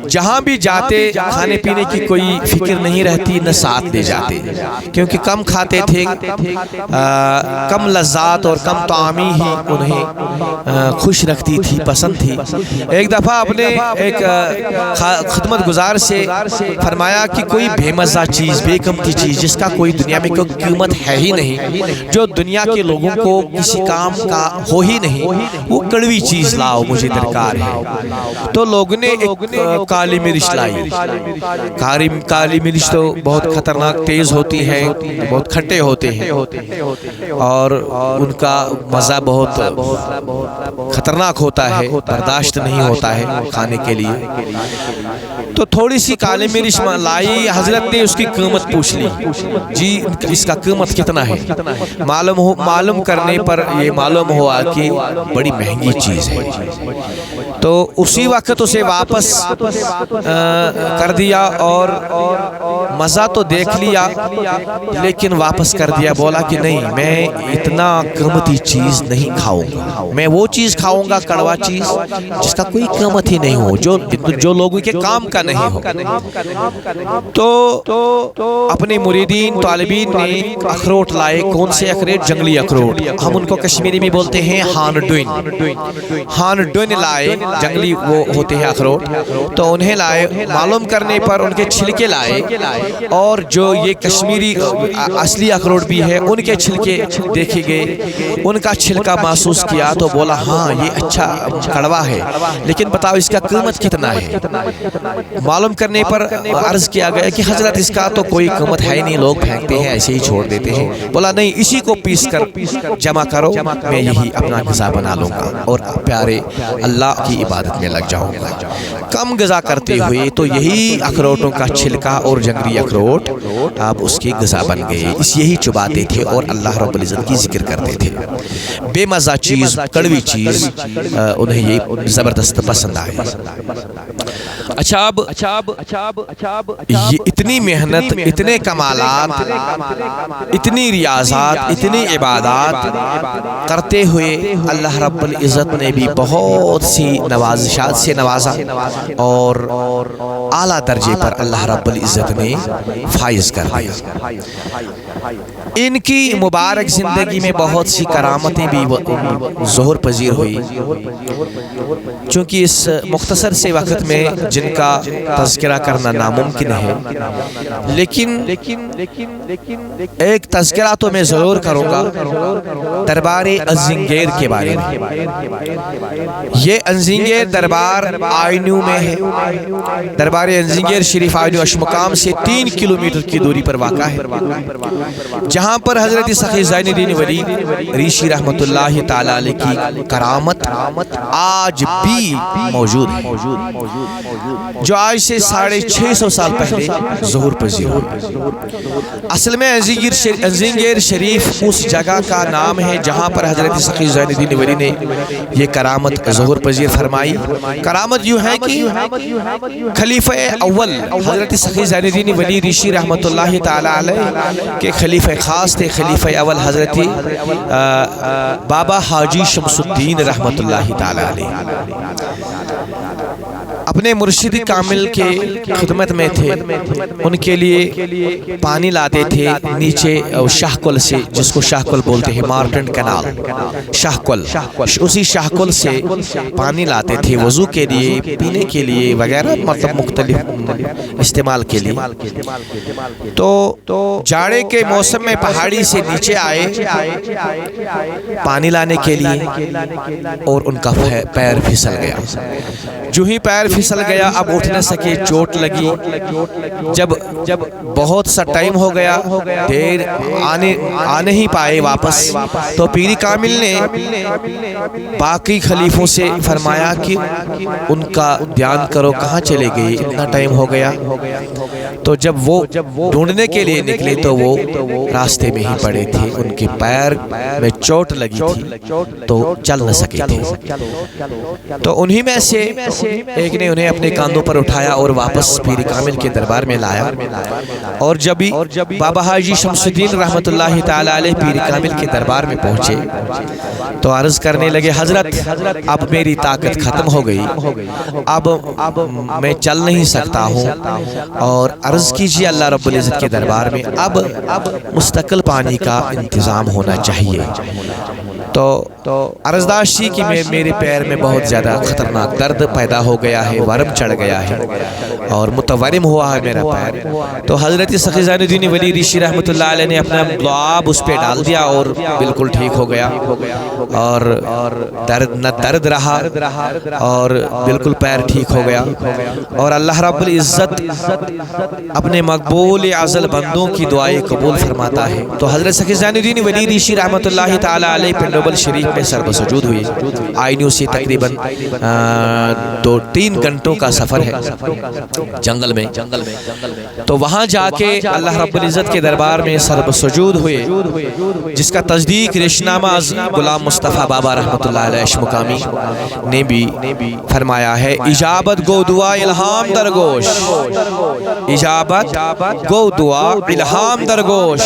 جہاں بھی جاتے کھانے پینے کی کوئی فکر نہیں رہتی، نہ ساتھ لے جاتے کیونکہ کم کھاتے تھے، کم لذات اور کم طعامی ہی انہیں خوش رکھتی تھی، پسند تھی۔ ایک دفعہ اپنے ایک خدمت گزار سے فرمایا کہ کوئی بے مزہ چیز، بے قیمتی چیز جس کا کوئی دنیا میں کوئی قیمت ہے ہی نہیں، جو دنیا کے لوگوں کو کسی کام کا ہو ہی نہیں، وہ کڑوی چیز لاؤ، مجھے درکار ہے۔ تو لوگوں نے ایک کالی مرچ لائی۔ کالی مرچ تو بہت خطرناک تیز ہوتی ہے، بہت کھٹے ہوتے ہیں اور ان کا مزہ بہت خطرناک ہوتا ہے، برداشت نہیں ہوتا ہے کھانے کے لیے۔ تو تھوڑی سی کالی مرچ لائی، حضرت نے اس کی قیمت پوچھ لی، جی اس کا قیمت کتنا ہے؟ معلوم کرنے پر یہ معلوم ہوا کہ بڑی مہنگی چیز ہے۔ تو اسی وقت اسے واپس کر دیا اور مزہ تو دیکھ لیا لیکن واپس کر دیا، بولا کہ نہیں میں اتنا قیمتی چیز نہیں کھاؤں گا، میں وہ چیز کھاؤں گا کڑوا چیز جس کا کوئی قیمت ہی نہیں ہو، جو لوگوں کے کام کا نہیں ہو۔ تو اپنے مریدین طالبین نے اخروٹ لائے۔ کون سے اخروٹ؟ جنگلی اخروٹ، ہم ان کو کشمیری میں بولتے ہیں ہان ڈوین لائے، جنگلی وہ ہوتے ہیں اخروٹ، تو انہیں لائے۔ معلوم کرنے پر ان کے چھلکے لائے اور جو یہ کشمیری اصلی اخروٹ بھی ہے ان کے چھلکے دیکھے گئے، ان کا چھلکا محسوس کیا تو بولا ہاں یہ اچھا کڑوا ہے، لیکن بتاؤ اس کا قیمت کتنا ہے؟ معلوم کرنے پر عرض کیا گیا کہ حضرت اس کا تو کوئی قیمت ہے نہیں، لوگ پھینکتے ہیں ایسے ہی چھوڑ دیتے ہیں۔ بولا نہیں اسی کو پیس کر جمع کرو، میں یہی اپنا غذا بنا لوں گا اور پیارے اللہ کی عبادت میں لگ جاؤں گا۔ کم غذا کرتے ہوئے تو یہی اخروٹوں کا چھلکا اور جنگلی اخروٹ اب اس کی غذا بن گئے، اس یہی چباتے تھے اور اللہ رب العزت کی ذکر کرتے تھے۔ بے مزہ چیز، کڑوی چیز انہیں یہ زبردست پسند آئی۔ اچھا اب یہ اتنی محنت، اتنے کمالات، اتنی ریاضات، اتنی عبادات کرتے ہوئے اللہ رب العزت نے بھی بہت سی نوازشات سے نوازا اور اعلیٰ درجے پر اللہ رب العزت نے فائز کر دیا۔ ان کی مبارک زندگی میں بہت سی کرامتیں بھی ظہور پذیر ہوئی، چونکہ اس مختصر سے وقت میں جن کا تذکرہ کرنا ناممکن ہے، لیکن ایک تذکرہ تو میں ضرور کروں گا دربار ازنگیر کے بارے میں۔ یہ ازنگیر دربار آئینو میں ہے۔ دربار ازنگیر شریف آئینو اشمقام سے 3 کلومیٹر کی دوری پر واقع ہے، جہاں پر حضرت سخی زین الدین ولی ریشی رحمت اللہ تعالی علیہ کی کرامت آج بھی موجود ہے، جو آج سے 650 سال پہلے ظہور پذیر ہوئی۔ اصل میں ازنگیر شریف اس جگہ کا نام ہے جہاں پر حضرت سخی زین الدین ولی نے یہ کرامت ظہور پذیر فرمائی۔ کرامت یوں ہے کہ خلیفہ اول حضرت سخی زین الدین ولی ریشی رحمت اللہ تعالی علیہ کے خلیفہ خاص تھے، خلیفہ اول حضرت بابا حاجی شمس الدین رحمت اللہ تعالی علیہ۔ اپنے مرشد کامل کے خدمت میں تھے، ان کے لیے پانی لاتے تھے نیچے شاہ کل سے، جس کو شاہ کل بولتے ہیں، مارٹن کنال، شاہ کل، اسی شاہ کل سے پانی لاتے تھے وضو کے لیے، پینے کے لیے وغیرہ، مطلب مختلف استعمال کے لیے۔ تو جاڑے کے موسم میں پہاڑی سے نیچے آئے پانی لانے کے لیے، اور ان کا پیر پھسل گیا۔ جو ہی پیر پھسل گیا اب اٹھ نہ سکے، چوٹ لگی۔ جب بہت سا ٹائم ہو گیا، دیر آنے ہی پائے واپس، تو پیر کامل نے باقی خلیفوں سے فرمایا کہ ان کا دھیان کرو، کہاں چلے گئے، اتنا ٹائم ہو گیا۔ تو جب وہ ڈھونڈنے کے لیے نکلے تو وہ راستے میں ہی پڑے تھے، ان کے پیر میں چوٹ لگی تھی تو چل نہ سکے تھے۔ تو انہی میں سے ایک نے انہیں اپنے کاندھوں پر اٹھایا اور واپس پیر کامل کے دربار میں لایا، اور جب بابا حاجی شمس الدین رحمت اللہ تعالی علیہ پیر کامل کے دربار میں پہنچے تو عرض کرنے لگے، حضرت اب میری طاقت ختم ہو گئی، اب میں چل نہیں سکتا ہوں، اور عرض کیجیے اللہ رب العزت کے دربار میں اب مستقل پانی کا انتظام ہونا چاہیے۔ تو عرضداشت کہ میرے پیر میں بہت زیادہ خطرناک درد پیدا ہو گیا ہے، ورم چڑھ گیا ہے اور متورم ہوا ہے میرا پیر۔ تو حضرت سخی زین الدین ولی ریشی رحمت اللہ علیہ نے اپنا لعاب اس پہ ڈال دیا اور بالکل ٹھیک ہو گیا، اور نہ درد رہا اور بالکل پیر ٹھیک ہو گیا۔ اور اللہ رب العزت اپنے مقبول ازل بندوں کی دعائیں قبول فرماتا ہے۔ تو حضرت سخی زین الدین ولی ریشی رحمت اللہ تعالی علیہ پنڈوبل شریف میں سر بسجود ہوئے۔ آئینیو سے تقریباً 2-3 گھنٹوں کا سفر ہے جنگل میں، تو وہاں جا کے اللہ رب العزت کے دربار میں سر بسجود ہوئے، جس کا تصدیق رشنامہ غلام مصطفیٰ بابا رحمت اللہ علیہ مقامی نے بھی فرمایا ہے، اجابت گو دعا الہام درگوش، اجابت گو دعا الہام درگوش،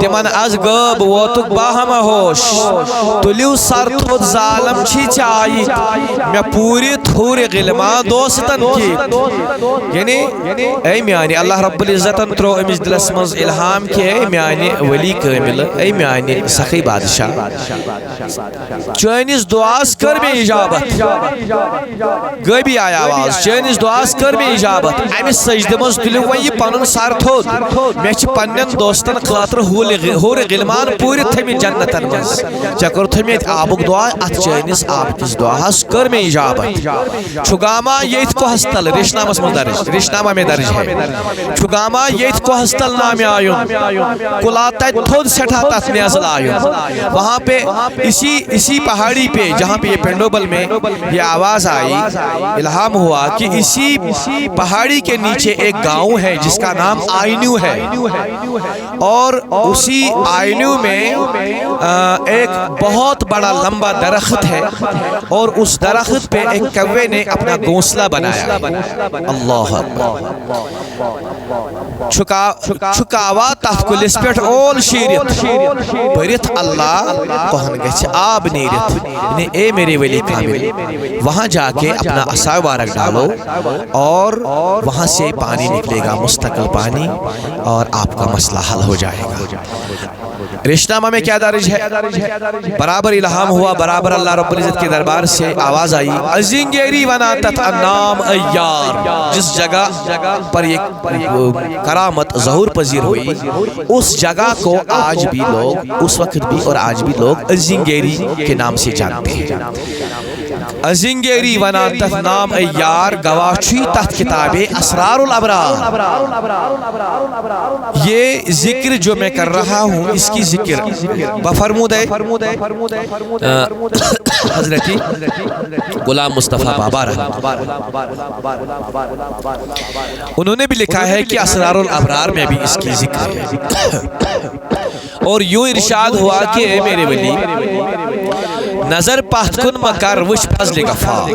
تمن از غب ووتک باہم ہوش، تلیو سر تھود ظالم چھی چائی، میں پوری تھور غلمان دوستن کی، یعنی اے میانی اللہ رب العزتن ترو امس دلس منز الہام کی، اے میانی ولی کامل، اے میانی سخی بادشاہ، چینس دعاس کر میں اجابت، غیبی آیا آواز، چینس دعاس کر میں اجابت، امس سجدہ منز تلیو وی پنن سر تھود، میں چھ پنن دوستن خاطر ہور غلمان پوری تھمی جنتن منز، چکر تھمیت آبک دعا ات چینس آب کس دعاس کر میں اجابت۔ چھگاما ییت کو ہستل رشنامہ میں درج، رشنامہ میں درج ہے، چھگاما ییت کو ہستل نام آیون، کلاتا تھود سٹھا تت نیزل آیون، وہاں پہ اسی پہاڑی پہ جہاں پہ یہ پنڈوبل میں یہ آواز آئی، الہام ہوا کہ اسی پہاڑی کے نیچے ایک گاؤں ہے جس کا نام آئینیو ہے، اور اسی آئینیو میں ایک بہت بڑا لمبا درخت ہے، اور اس درخت پہ ایک کوے نے اپنا گھونسلہ بنایا، اللہ چھکاوا تحت کلس پیٹ اول شیرت برت اللہ کوہن گچھ آب نیرت، اے میرے ولی کامل وہاں جا کے اپنا عصا مبارک ڈالو اور وہاں سے پانی نکلے گا، مستقل پانی، اور آپ کا مسئلہ حل ہو جائے گا۔ رشنامہ میں کیا درج ہے؟ برابر الہام ہوا، برابر اللہ رب العزت کے دربار سے آواز آئی، ازنگیری وناتت انام ایار، جس جگہ پر یہ کرامت ظہور پذیر ہوئی، اس جگہ کو آج بھی لوگ، اس وقت بھی اور آج بھی لوگ ازنگیری کے نام سے جانتے ہیں۔ ازنگیری وناتت نام ایار گواچی تحت کتاب اسرار الابرار۔ یہ ذکر جو میں کر رہا ہوں اس کی ذکر بفرمود حضرت غلام مصطفیٰ بابا رحمۃ، انہوں نے بھی لکھا ہے کہ اسرار الابرار میں بھی اس کی ذکر ہے، اور یوں ارشاد ہوا کہ اے میرے ولی نظر پہت کن مکر وش فضل غفار،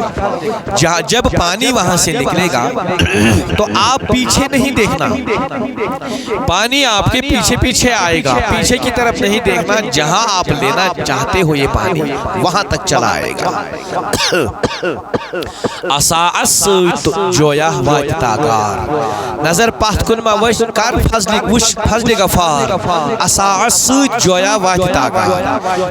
جب پانی وہاں سے نکلے گا تو آپ پیچھے نہیں دیکھنا، پانی آپ کے پیچھے پیچھے آئے گا، پیچھے کی طرف نہیں دیکھنا، جہاں آپ لینا چاہتے ہو یہ پانی وہاں تک چلا آئے گا۔ اساعس جویا وقت تاگار، نظر پہت کن وش کر فضل غفار، اساعس جویا وقت تاگار۔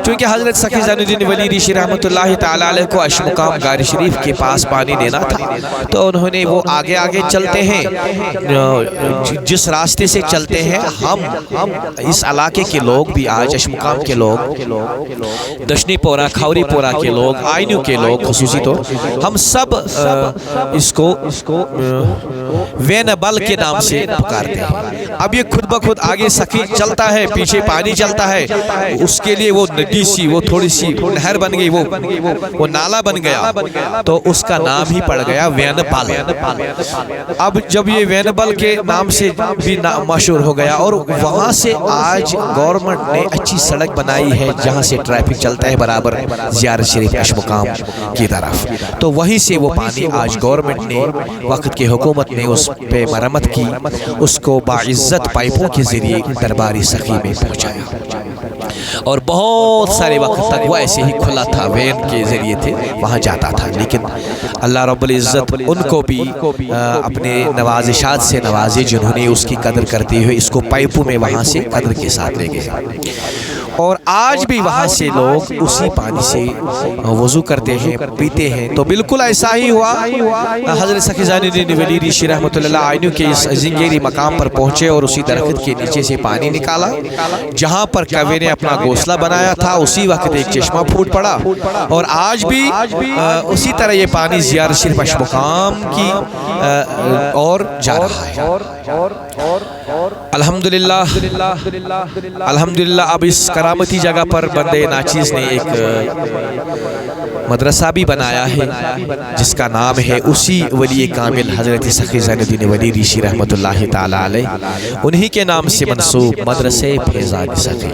چونکہ حضرت سخی زین الدین ولی ریشی رحمۃ اللہ تعالی علیہ کو اشمقام غار شریف کے پاس پانی دینا تھا، تو انہوں نے وہ آگے آگے چلتے ہیں، جس راستے سے چلتے ہیں ہم اس علاقے کے لوگ بھی آج اشمقام کے لوگ، دشنی پورہ کھوری پورہ کے لوگ، آئینو کے لوگ خصوصی تو ہم سب اس کو وینبل کے نام سے پکارتے ہیں۔ اب یہ خود بخود آگے سخی چلتا ہے، پیچھے پانی چلتا ہے، اس کے لیے وہ ندی سی، وہ تھوڑی سی نہر بن گئی، وہ نالا بن گیا، تو اس کا نام ہی پڑ گیا وینبل۔ اب جب یہ وینبل کے نام سے بھی مشہور ہو گیا، اور وہاں سے آج گورنمنٹ نے اچھی سڑک بنائی ہے جہاں سے ٹریفک چلتا ہے برابر زیارت شریف اشمقام کی طرف، تو وہیں سے وہ پانی آج گورنمنٹ نے، وقت کی حکومت نے اس پہ مرمت کی، اس کو باعزت پائپوں کے ذریعے درباری سخی میں پہنچایا، اور بہت سارے وقت تک وہ ایسے ہی کھلا تھا، وین کے ذریعے تھے وہاں جاتا تھا، لیکن اللہ رب العزت ان کو بھی اپنے نوازشات سے نوازے جنہوں نے اس کی قدر کرتے ہوئے اس کو پائپوں میں وہاں سے قدر کے ساتھ لے گئے، اور آج بھی وہاں سے لوگ اسی پانی سے وضو کرتے ہیں، پیتے ہیں۔ تو بالکل ایسا ہی ہوا، حضرت سخی زین الدین ولی ریشی رحمۃ اللہ علیہ کے اس زنگیری مقام پر پہنچے اور اسی درخت کے نیچے سے پانی نکالا، جہاں پر کوے نے اپنا گھونسلہ بنایا تھا، اسی وقت ایک چشمہ پھوٹ پڑا، اور آج بھی اسی طرح یہ پانی زیارت شریف اشمقام کی اور جا رہا ہے۔ الحمدللہ اب اس کرامتی جگہ پر بندے ناچیز نے ایک مدرسہ بھی بنایا ہے جس کا نام ہے اسی ولی کامل حضرت سخی زین الدین ولی ریشی رحمۃ اللہ تعالی علیہ، انہی کے نام سے منسوب مدرسے فیضان سخی،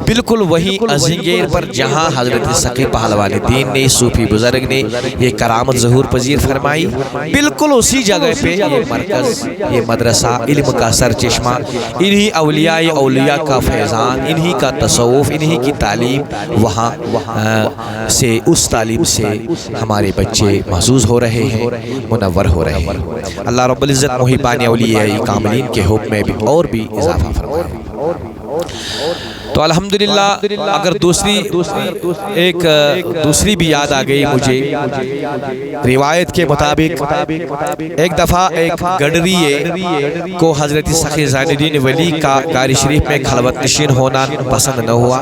بالکل وہی ازنگیر پر جہاں حضرت سخی پہلوان دین نے، صوفی بزرگ نے یہ کرامت ظہور پذیر فرمائی، بالکل اسی جگہ پہ یہ مرکز، یہ مدرسہ، علم کا سر چشمہ، انہی اولیاء کا فیضان، انہی کا تصوف، انہی کی تعلیم، وہاں سے اس تعلیم سے ہمارے بچے محظوظ ہو رہے ہیں، منور ہو رہے ہیں۔ اللہ رب العزت محبان اولیاء کاملین کے حکم میں بھی اور بھی اضافہ فرمائے۔ تو الحمدللہ اگر دوسری بھی یاد آ گئی مجھے، روایت کے مطابق ایک دفعہ ایک گڈریے کو حضرت سخی زین الدین ولی کا غار شریف میں خلوت نشین ہونا پسند نہ ہوا،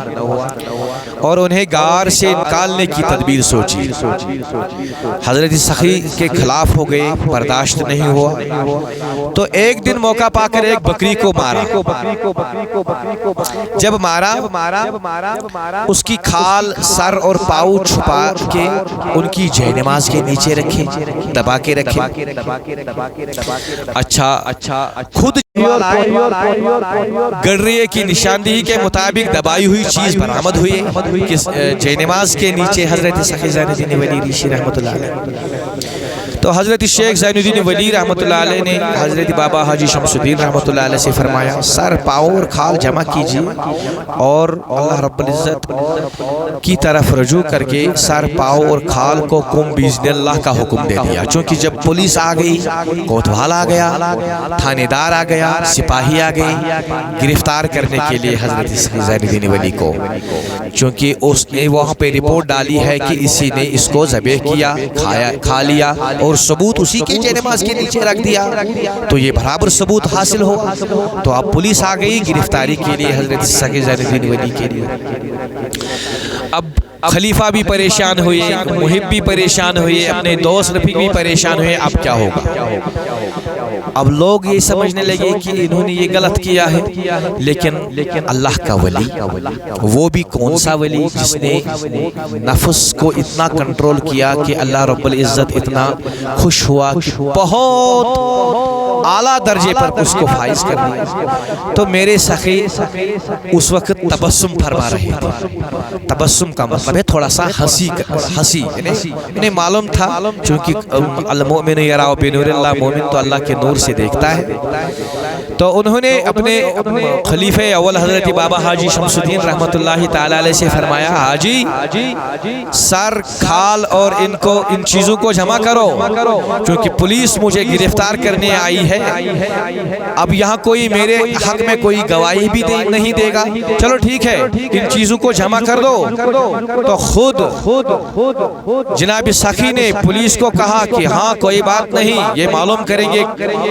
اور انہیں غار سے نکالنے کی تدبیر سوچی، حضرت سخی کے خلاف ہو گئے، برداشت نہیں ہوا، تو ایک دن موقع پا کر ایک بکری کو مارا، جب مارا اس کی کھال، سر اور پاؤں چھپا کے ان کی جے نماز کے نیچے رکھے، دبا کے رکھے۔ اچھا خود گڈریے کی نشاندہی کے مطابق دبائی ہوئی چیز برآمد ہوئی کہ جے نماز کے نیچے حضرت سخی زین الدین ولی ریشی رحمۃ اللہ علیہ۔ تو حضرت شیخ زین الدین ولی رحمۃ اللہ علیہ نے حضرت بابا حاجی شمس الدین رحمۃ اللہ علیہ سے فرمایا، سر، پاؤں اور کھال جمع کیجیے، اور اللہ رب العزت کی طرف رجوع کر کے سر، پاؤں اور کھال کو قم باذن اللہ کا حکم دے دیا، چونکہ جب پولیس آ گئی، کوتوال آ گیا، تھانے دار آ گیا، سپاہی آ گئی گرفتار کرنے کے لیے حضرت سخی زین الدین ولی کو، چونکہ اس نے وہاں پہ رپورٹ ڈالی ہے کہ اسی نے اس کو ذبح کیا، کھا لیا، اور ثبوت اسی کے جے نماز کے نیچے رکھ دیا، تو یہ برابر ثبوت حاصل ہوا۔ تو اب پولیس آ گئی گرفتاری کے لیے حضرت سخی زین الدین ولی کے لیے۔ اب خلیفہ بھی پریشان ہوئے، محب بھی پریشان ہوئے، اپنے دوست رفیق بھی پریشان ہوئے، اب کیا ہوگا؟ اب لوگ یہ سمجھنے لگے کہ انہوں نے یہ غلط کیا ہے، لیکن اللہ کا ولی، وہ بھی کون سا ولی جس نے نفس کو اتنا کنٹرول کیا کہ اللہ رب العزت اتنا خوش ہوا کہ بہت اعلیٰ درجے پر اس کو فائز کر دیا۔ تو میرے سخی اس وقت تبسم فرما رہے تھے۔ تبسم کا مطلب ہے تھوڑا سا ہنسی، انہیں معلوم تھا چونکہ المؤمن یرا بنور اللہ، مومن تو اللہ کے نور سے دیکھتا ہے۔ تو انہوں نے اپنے خلیفہ اول حضرت بابا حاجی شمس الدین رحمت اللہ تعالی علیہ سے فرمایا، حاجی سر کھال اور ان چیزوں کو جمع کرو، چونکہ پولیس مجھے گرفتار کرنے آئی ہے، اب یہاں کوئی میرے حق میں کوئی گواہی بھی نہیں دے گا، چلو ٹھیک ہے ان چیزوں کو جمع کر دو۔ تو خود جناب سخی نے پولیس کو کہا کہ ہاں کوئی بات نہیں، یہ معلوم کریں گے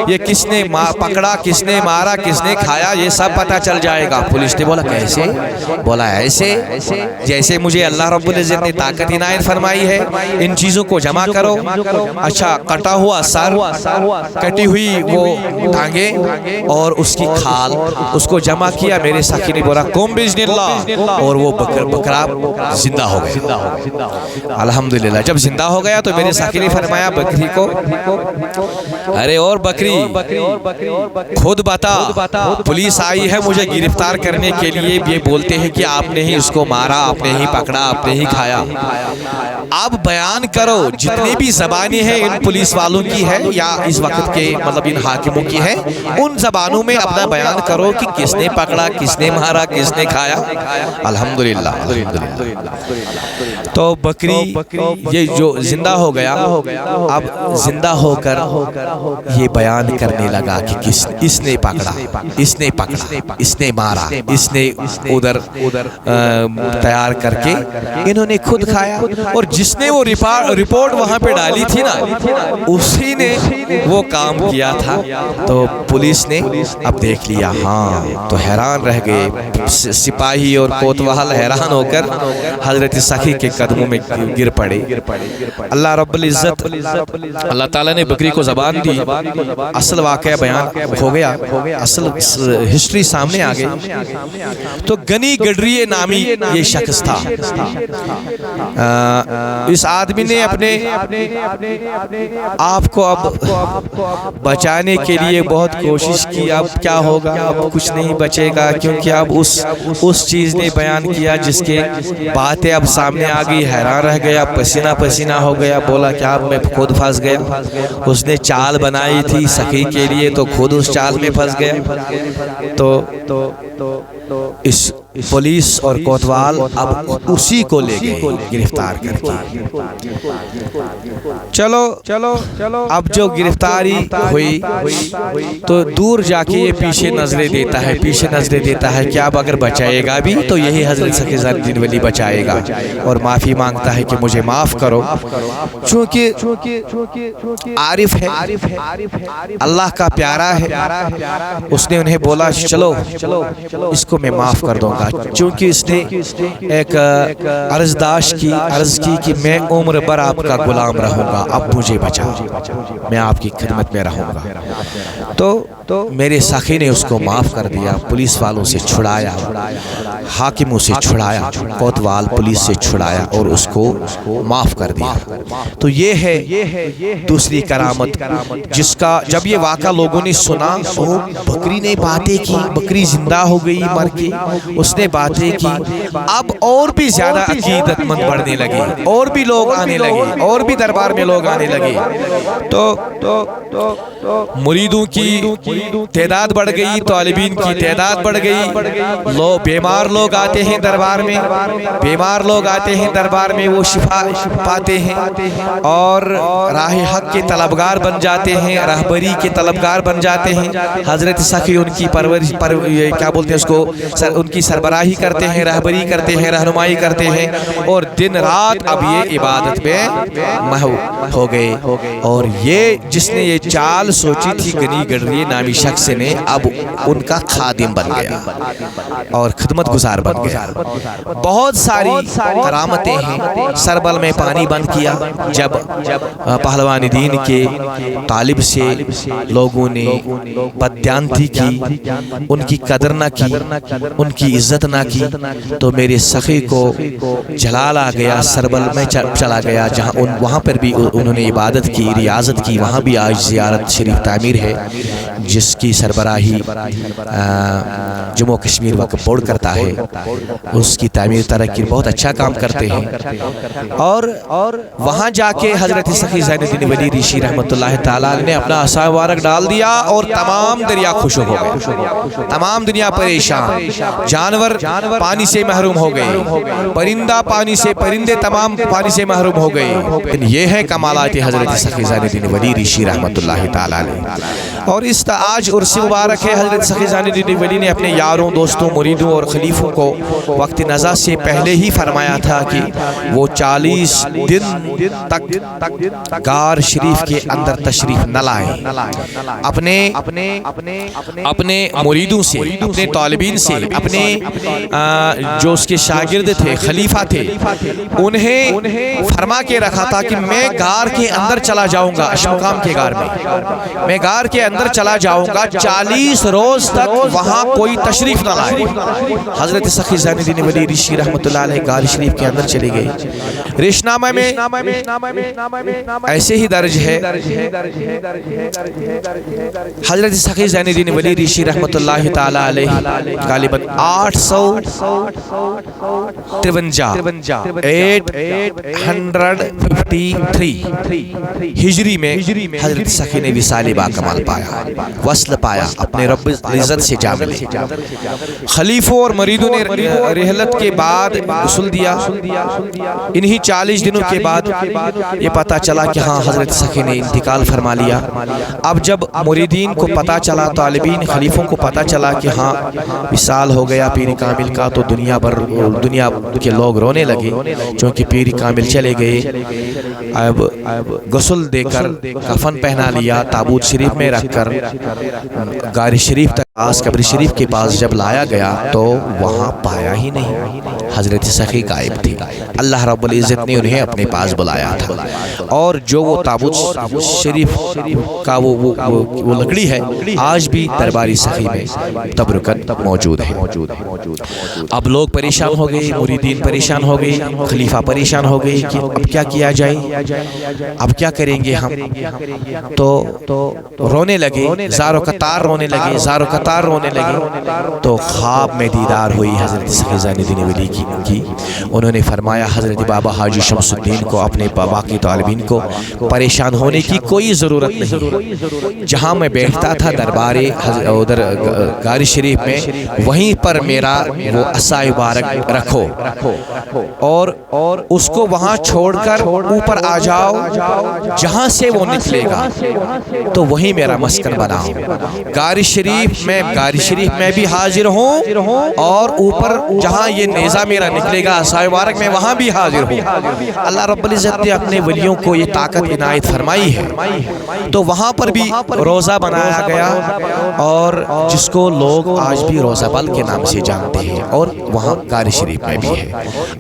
یہ کس نے پکڑا، کس نے مارا، کس نے کھایا، یہ سب پتہ چل جائے گا۔ پولیس نے بولا کیسے؟ بولا ایسے جیسے مجھے اللہ رب العزت نے طاقت عنایت فرمائی ہے، ان چیزوں کو جمع کرو۔ اچھا، کٹا ہوا سر، کٹی ہوئی وہ ٹانگیں اور اس کی کھال، اس کو جمع کیا۔ میرے سخی نے بولا قم باذن اللہ، اور وہ بکرا زندہ ہو گیا۔ الحمدللہ جب زندہ ہو گیا تو میرے سخی نے فرمایا بکری کو، ارے اور بکری خود بتا، پولیس آئی ہے مجھے گرفتار کرنے کے لیے، یہ بولتے ہیں کہ آپ نے ہی اس کو مارا، آپ نے ہی پکڑا، آپ نے ہی کھایا، آپ بیان کرو جتنی بھی زبانیں ہیں ان پولیس والوں کی ہے یا اس وقت کے مطلب ان حاکموں کی ہے، ان زبانوں میں اپنا بیان کرو کہ کس نے پکڑا، کس نے مارا، کس نے کھایا۔ الحمدللہ تو بکری یہ جو زندہ ہو گیا، اب زندہ ہو کر یہ بیان کرنے لگا کہ اس نے پکڑا، اس نے پکڑا، اس نے مارا، اس نے ادھر تیار کر کے انہوں نے خود کھایا، اور جس نے وہ رپورٹ وہاں پہ ڈالی تھی نا اسی نے وہ کام کیا تھا۔ تو پولیس نے اب دیکھ لیا، ہاں تو حیران رہ گئے سپاہی اور کوتوال، حیران ہو کر حضرت سخی کے قدموں میں گر پڑے۔ اللہ رب العزت اللہ تعالیٰ نے بکری کو زبان دی، اصل واقعہ بیان ہو گیا، اصل ہسٹری سامنے آ گئی۔ تو گنی گڈری نامی یہ شخص تھا، اس آدمی نے اپنے آپ کو اب بچانے کے لیے بہت کوشش کی، اب کیا ہوگا، اب کچھ نہیں بچے گا، کیونکہ اب اس چیز نے بیان کیا جس کے باتیں اب سامنے آ گئی، حیران رہ گیا، پسینہ پسینہ ہو گیا، بولا کہ اب میں خود پھنس گیا۔ اس نے چال بنائی تھی سخی کے لیے تو خود اس چال میں پھنس گیا۔ تو اس پولیس اور کوتوال اب اسی کو لے گئے گرفتار کر کے۔ چلو اب جو گرفتاری ہوئی تو دور جا کے یہ پیچھے نظریں دیتا ہے کہ اب اگر بچائے گا بھی تو یہی حضرت سخی الدین ولی بچائے گا، اور معافی مانگتا ہے کہ مجھے معاف کرو، چونکہ عارف ہے، اللہ کا پیارا ہے۔ اس نے انہیں بولا چلو اس کو میں معاف کر دوں گا، چونکہ اس نے ایک عرض کی کہ میں عمر بھر آپ کا غلام رہوں گا، اب مجھے بچاؤ، میں آپ کی خدمت میں رہوں گا۔ تو میرے سخی نے اس کو معاف کر دیا، پولیس والوں سے چھڑایا، حاکموں سے چھڑایا، کوتوال پولیس سے چھڑایا اور اس کو معاف کر دیا۔ تو یہ ہے دوسری کرامت جس کا جب یہ واقعہ لوگوں نے سنا، بکری نے باتیں کی، بکری زندہ ہو گئی مر کے، اس نے باتیں کی، اب اور بھی زیادہ عقیدت مند بڑھنے لگے، اور بھی لوگ آنے لگے، اور بھی دربار میں لوگ آنے لگے۔ تو مریدوں کی تعداد بڑھ گئی، طالبین کی تعداد بڑھ گئی، بیمار لوگ آتے ہیں دربار میں، وہ شفا پاتے ہیں اور راہ حق کے طلبگار بن جاتے ہیں، راہبری کے طلبگار بن جاتے ہیں۔ حضرت سخی ان کی پرورش کیا بولتے ہیں اس کو، ان کی سربراہی کرتے ہیں، راہبری کرتے ہیں، رہنمائی کرتے ہیں، اور دن رات اب یہ عبادت میں محو ہو گئے۔ اور یہ جس نے یہ چال سوچی تھی غنی گڈریے نامی شخص نے اب ان کا خادم بن گیا اور خدمت گزار بن گیا۔ بہت ساری کرامتیں ہیں۔ سربل میں پانی بند کیا جب پہلوان دین کے طالب سے لوگوں نے بددیانتی کی، ان کی قدر نہ کی، ان کی عزت نہ کی، تو میرے سخی کو جلال آ گیا، سربل میں چلا گیا جہاں وہاں پر بھی انہوں نے عبادت کی، ریاضت کی۔ وہاں بھی آج زیارت شریف تعمیر ہے جس کی سربراہی جموں کشمیر وقف بورڈ کرتا ہے، اس کی تعمیر ترقی بہت اچھا کام کرتے ہیں۔ اور وہاں جا کے حضرت سخی زین الدین ولی ریشی رحمۃ اللہ تعالیٰ نے اپنا عصا مبارک ڈال دیا اور تمام دریا خشک ہو گئے، تمام دنیا پریشان، جانور پانی سے محروم ہو گئے، پرندے تمام پانی سے محروم ہو گئے۔ لیکن یہ ہے کمالات حضرت سخی زین الدین ولی ریشی رحمۃ اللہ تعالیٰ نے۔ اور اس آج عرس مبارک ہے۔ حضرت سخی زین الدین ولی نے اپنے یاروں، دوستوں، مریدوں اور خلیفوں کو وقت نزا سے پہلے ہی فرمایا تھا کہ وہ 40 دن تک غار شریف کے اندر تشریف نہ لائیں۔ اپنے مریدوں سے، اپنے طالبین سے، اپنے جو اس کے شاگرد تھے، خلیفہ تھے، انہیں فرما کے رکھا تھا کہ میں غار کے اندر چلا جاؤں گا، اشمقام کے غار میں غار کے اندر چلا جاؤں گا، 40 روز تک وہاں کوئی تشریف نہ لائے۔ حضرت سخی زین الدین ولی ریشی رحمۃ اللہ علیہ غار شریف کے اندر چلے گئے۔ ریشنامہ میں ایسے ہی درج ہے، حضرت سخی زین الدین ولی ریشی رحمۃ اللہ تعالی علیہ غالباً 853 ہجری میں حضرت سخی نے وصال باکمال پایا، وصل پایا، اپنے رب العزت سے جا ملے۔ خلیفوں اور مریدوں نے رحلت کے بعد غسل دیا۔ انہی 40 دنوں کے بعد یہ پتہ چلا کہ ہاں حضرت سخی نے انتقال فرما لیا۔ اب جب مریدین کو پتہ چلا، طالبین، خلیفوں کو پتہ چلا کہ ہاں وصال ہو گیا پیر کامل کا، تو دنیا کے لوگ رونے لگے، چونکہ پیر کامل چلے گئے۔ اب غسل دے کر کفن پہنا لیا، تابوت شریف میں رکھ کر غار شریف تک قبر شریف کے پاس جب لایا گیا تو وہاں پایا ہی نہیں، حضرت سخی غائب تھی۔ اللہ رب العزت نے انہیں اپنے پاس بلایا تھا، اور جو وہ تابوت شریف کا وہ لکڑی ہے آج بھی درباری سخی میں تبرکن موجود ہے۔ اب لوگ پریشان ہو گئے، مریدین پریشان ہو گئے، خلیفہ پریشان ہو گئے کہ اب کیا کیا جائے، اب کیا کریں گے ہم؟ تو رونے لگے، زارو قطار رونے لگے، تو خواب میں دیدار ہوئی حضرت سخی زین الدین ولی کی۔ انہوں نے فرمایا حضرت بابا حاجی شمس الدین کو، اپنے بابا کی طالبین کو پریشان ہونے کی کوئی ضرورت نہیں، جہاں میں بیٹھتا تھا دربار ادھر غار شریف میں، وہیں پر میرا وہ عصا مبارک رکھو اور اس کو وہاں چھوڑ کر اوپر آ جاؤ، جہاں سے وہ نکلے گا تو وہیں میرا مسکن بناؤ۔ غار شریف میں بھی حاضر ہوں، اور اوپر جہاں یہ نیزہ میرا نکلے گا عصا مبارک میں، وہاں بھی حاضر ہوں۔ اللہ رب العزت نے اپنے ولیوں کو یہ طاقت عنایت فرمائی ہے، تو وہاں پر بھی روزہ بنایا گیا، اور جس کو لوگ آج بھی روزہ بل کے نام سے جانتے ہیں، اور وہاں غار شریف میں بھی ہے۔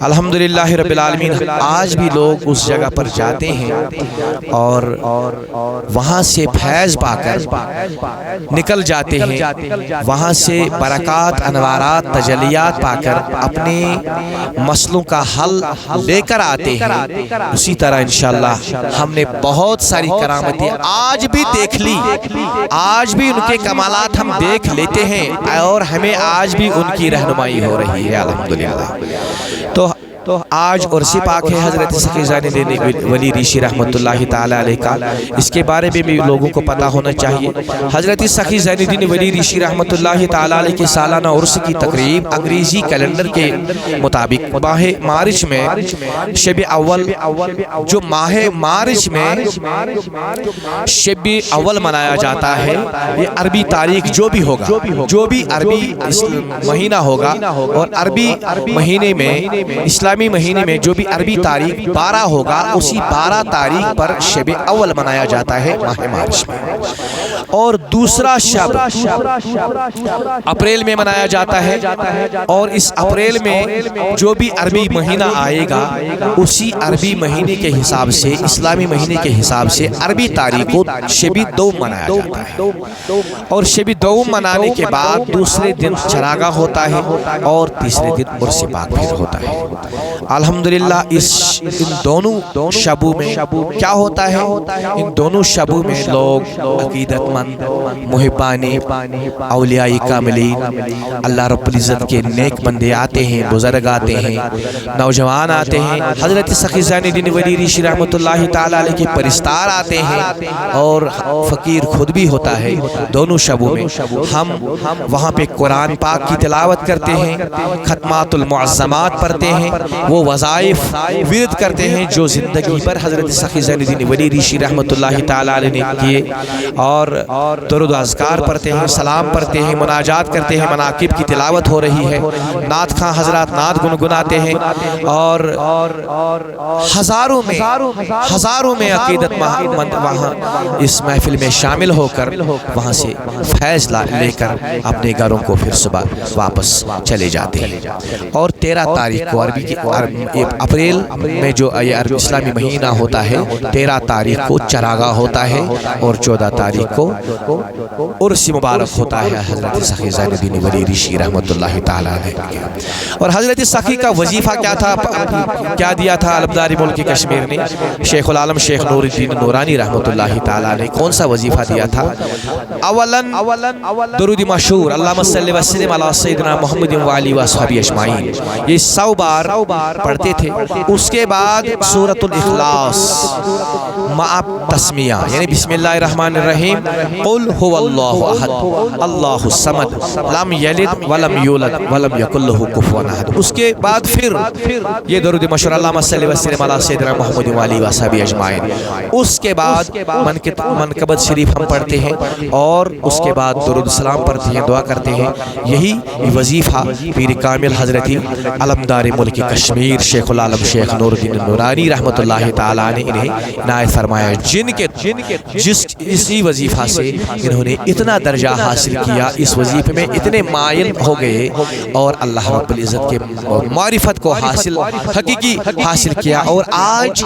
الحمدللہ رب العالمین، آج بھی لوگ اس جگہ پر جاتے ہیں اور وہاں سے فیض پا کر نکل جاتے ہیں، وہاں سے برکات، انوارات، تجلیات پا کر اپنے مسئلوں کا حل لے کر آتے ہیں۔ اسی طرح انشاءاللہ ہم نے بہت ساری کرامتیں آج بھی دیکھ لی، آج بھی ان کے کمالات ہم دیکھ لیتے ہیں، اور ہمیں آج بھی ان کی رہنمائی ہو رہی ہے الحمدللہ۔ تو آج عرس پاک ہے حضرت سخی زین الدین ولی ریشی رحمۃ اللہ تعالی علیہ کا، اس کے بارے میں بھی لوگوں کو پتہ ہونا چاہیے۔ حضرت سخی زین الدین ولی ریشی رحمۃ اللہ تعالی علیہ کے سالانہ عرس کی تقریب انگریزی کیلنڈر کے مطابق ماہ مارچ میں شب اول، جو ماہ مارچ میں شب اول منایا جاتا ہے، یہ عربی تاریخ جو بھی ہوگا، جو بھی عربی مہینہ ہوگا، اور عربی مہینے میں اسلامی اسلامی مہینے میں جو بھی عربی تاریخ 12 ہوگا اسی 12 تاریخ پر شب اول منایا جاتا ہے ماہ مارچ میں، اور دوسرا شب اپریل میں منایا جاتا ہے، اور اس اپریل میں جو بھی عربی مہینہ آئے گا اسی عربی مہینے کے حساب سے، اسلامی مہینے کے حساب سے عربی تاریخ کو شب دوم منایا جاتا ہے، اور شب دوم منانے کے بعد دوسرے دن چراغا ہوتا ہے اور تیسرے دن عرس پاک پھر ہوتا ہے۔ الحمدللہ ان دونوں شبوں میں کیا ہوتا ہے؟ ان دونوں شبوں میں لوگ عقیدت مند، محبان اولیاء کاملین، اللہ رب العزت کے نیک بندے آتے ہیں، بزرگ آتے ہیں، نوجوان آتے ہیں، حضرت سخی زین الدین ولی ریشی رحمۃ اللہ تعالی علیہ کے پرستار آتے ہیں، اور فقیر خود بھی ہوتا ہے۔ دونوں شبوں میں ہم وہاں پہ قرآن پاک کی تلاوت کرتے ہیں، ختمات المعظمات پڑھتے ہیں، وہ وظائف ورد کرتے ہیں جو زندگی پر حضرت سخی زین الدین ولی ریشی رحمۃ اللہ تعالی علیہ نے کیے، اور درود و اذکار پڑھتے ہیں، سلام پڑھتے ہیں، مناجات کرتے ہیں، مناقب کی تلاوت ہو رہی ہے، نعت خواں حضرات نعت گنگناتے ہیں، اور ہزاروں میں عقیدت مند وہاں اس محفل میں شامل ہو کر وہاں سے فیض لے کر اپنے گھروں کو پھر صبح واپس چلے جاتے ہیں۔ اور 13 تاریخ کو عربی کی اپریل میں جو اسلامی مہینہ ہوتا ہے 13 تاریخ کو چراغا ہوتا ہے، اور 14 تاریخ کو عرس مبارک ہوتا ہے حضرت سخی زین الدین ولی ریشی رحمۃ اللہ تعالی علیہ۔ اور حضرت سخی کا وظیفہ کیا تھا، کیا دیا تھا علمدار ملک کشمیر نے؟ شیخ العالم شیخ نور الدین نورانی رحمۃ اللہ تعالی علیہ کون سا وظیفہ دیا تھا؟ اولاً درود مشہور اللہم صلی وسلم علی سیدنا محمد وعلی وصحبہ اجمعین، یہ 100 بار پڑھتے تھے۔ اس کے بعد سورۃ الاخلاص مع تسمیہ، یعنی بسم اللہ الرحمن الرحیم، قل هو اللہ احد اللہ الصمد لم یلد ولم یولد ولم یکن لہ کفوا احد۔ اس کے بعد پھر یہ درود مشہور اللہم صلی وسلم علی سیدنا محمد وعلی وصحبہ اجمعین۔ اس کے بعد منقبت شریف ہم پڑھتے ہیں، اور اس کے بعد درود السلام پڑھتے ہیں، دعا کرتے ہیں۔ یہی وظیفہ پیر کامل حضرت علمدار ملک کشمیر شیخ العالم شیخ نور الدین نورانی رحمۃ اللہ تعالی نے انہیں عنایت فرمایا، اسی وظیفہ سے انہوں نے اتنا درجہ حاصل کیا، اس وظیفے میں اتنے مائل ہو گئے، اور اللہ رب العزت کے معرفت کو حقیقی حاصل کیا۔ اور آج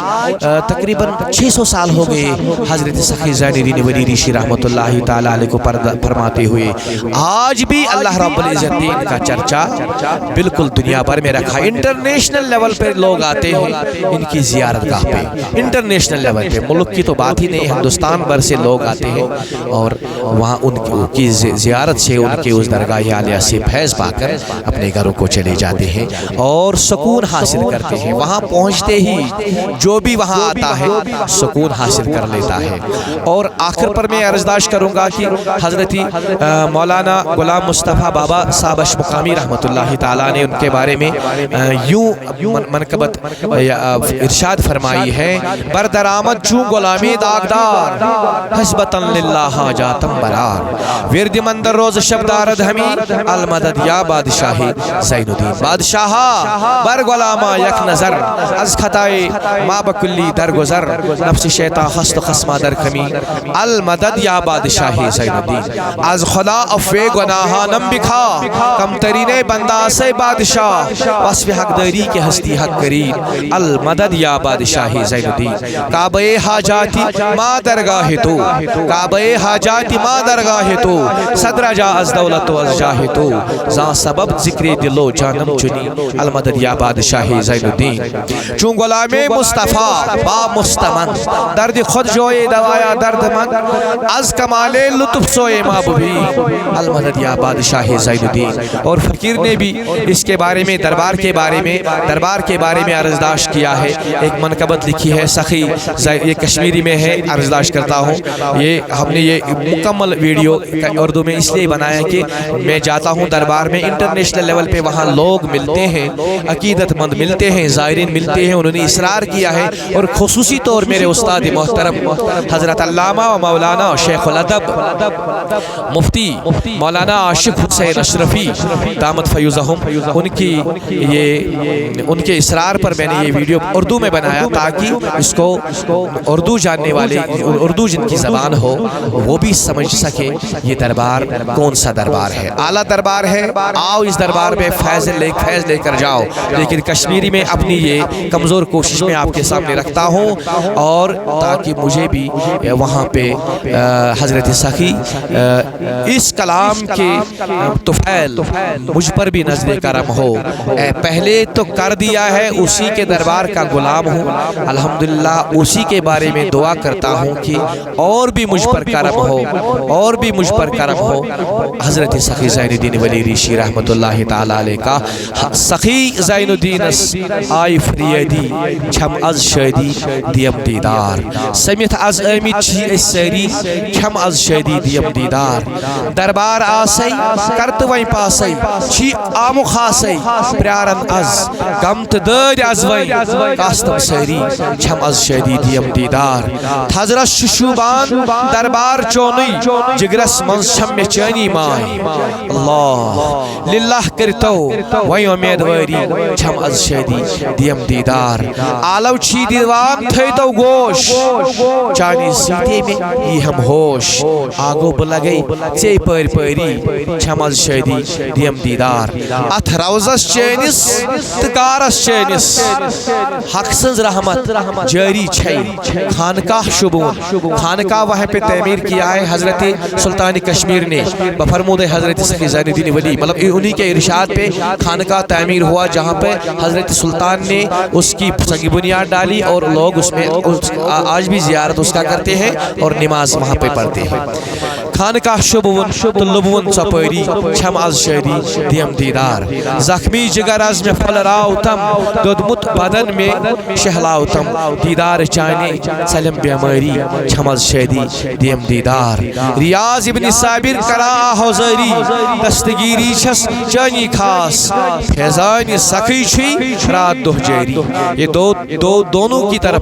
تقریباً 600 سال ہو گئے حضرت سخی زین الدین ولی ریشی رحمۃ اللہ تعالی علیہ کو فرماتے ہوئے، آج بھی اللہ رب العزت نے ان کا چرچا بالکل دنیا بھر میں رکھا۔ انٹرنیشنل لیول پہ لوگ آتے ہیں ان کی زیارت گاہ پہ، انٹرنیشنل لیول پہ، ملک کی تو بات ہی نہیں، ہندوستان بھر سے لوگ آتے ہیں، اور وہاں ان کی زیارت سے، ان کے اس درگاہ عالیہ سے فیض پا کر اپنے گھروں کو چلے جاتے ہیں اور سکون حاصل کرتے ہیں۔ وہاں پہنچتے ہی جو بھی وہاں آتا ہے سکون حاصل کر لیتا ہے۔ اور آخر پر میں عرضداشت کروں گا کہ حضرت مولانا غلام مصطفیٰ بابا صاحب مقامی رحمۃ اللہ تعالیٰ نے ان کے بارے میں یوں منقبت ارشاد فرمائی ہے، بردرآمد چوں غلامی داغدار حسبتاً للہ حاجاتم برار، ورد مندر روز شب دارد ہمیں المدد یا بادشاہی زین الدین۔ بادشاہا بر غلاما یک نظر از خطائے ما بکلی درگزر، نفس شیطان خست خسما در کمی المدد یا بادشاہی زین الدین۔ از خدا افوے گناہانم بکھا کم ترین بندہ سے بادشاہ، وصف حق داری کے ہستی حق کرین المدد یا بادشاہی زین الدین۔ کعبہ حاجاتی ما درگاہ تو، کعبہ حاجاتی ما درگاہ تو، صدر جا از دولت و از جاہ تو، زان سبب ذکر دل و جانم چنی المدد یا بادشاہی زین الدین۔ چون غلام مصطفیٰ با مستمن، درد خود جوئے دوایا درد من، از کمال لطف سوئے محبوبی المدد یا بادشاہی زین الدین۔ اور فقیر نے بھی اس کے بارے میں دربار کے بارے میں عرضداشت کیا ہے، ایک منقبت لکھی ہے سخی، یہ کشمیری میں ہے، عرضداشت کرتا ہوں، یہ ہم نے یہ مکمل ویڈیو اردو میں اس لیے بنایا کہ میں جاتا ہوں دربار میں انٹرنیشنل لیول پہ، وہاں لوگ ملتے ہیں، عقیدت مند ملتے ہیں، زائرین ملتے ہیں، انہوں نے اصرار کیا ہے، اور خصوصی طور میرے استاد محترم حضرت علامہ و مولانا شیخ الادب مفتی مولانا عاشق حسین اشرفی دامت فیوزہم، ان کے اصرار پر میں نے یہ ویڈیو اردو میں بنایا تاکہ اس کو اردو جاننے والے، اردو جن کی زبان ہو، وہ بھی سمجھ سکے یہ دربار کون سا دربار ہے، اعلیٰ دربار ہے، آؤ اس دربار میں فیض لے کر جاؤ۔ لیکن کشمیری میں اپنی یہ کمزور کوشش میں آپ کے سامنے رکھتا ہوں، اور تاکہ مجھے بھی وہاں پہ حضرت سخی اس کلام کے طفیل مجھ پر بھی نظر کرم ہو۔ پہلے تو کر دیا ہے، اسی کے دربار کا غلام ہوں، الحمدللہ اسی کے بارے میں دعا کرتا ہوں کہ اور بھی مجھ پر کرم ہو، اور بھی مجھ پر کرم ہو۔ حضرت سخی زین الدین ولی ریشی رحمت اللہ تعالی علیہ کا سخی زین الدین آئی فریدی چھم از شادی دیم دیدار، سمیت از امیت چھی اس سری چھم از شادی دیم دیدار، دربار آسی کرت وین پاسی چھی آمو خاسی پریارن از گمت داد از وین کاستم سری چھم از شادی دیم دیدار، حضرت ششوبان دربار چونی جگرس منز چھم میں چانی مائی، اللہ للہ کرتو وین امیدواری چھم از شادی دیم دیدار، آلو چھی دیوان تھے تو گوش چانی سیتے میں یہ ہم ہوش، آگو بلگئی چے پر پری چھم از شادی دیم دیدار، ات روزس چینس تکارس چینس حق سنز رحمت جاری چھئی، خانقاہ شبون خانقاہ وہاں پہ تعمیر کیا ہے حضرت سلطان کشمیر نے بفرمود حضرت سخی زین الدین ولی، مطلب انہی کے ارشاد پہ خانقاہ تعمیر ہوا جہاں پہ حضرت سلطان نے اس کی سنگ بنیاد ڈالی، اور لوگ اس میں آج بھی زیارت اس کا کرتے ہیں اور نماز وہاں پہ پڑھتے ہیں۔ خانقاہ شبون طلبون سپری چھم از شادی دیم دیدار، زخمی جگر از میں پھلراؤ تم دودمت بدن میں شہلاؤ تم، دیدار چانے سلم بیماری چھم از شادی دیم دیدار، ریاض ابن صابر کرا حوزری دستگیری چھس چانی خاص، فیضان سخی چھی رات دہ جاری، یہ دونوں کی طرف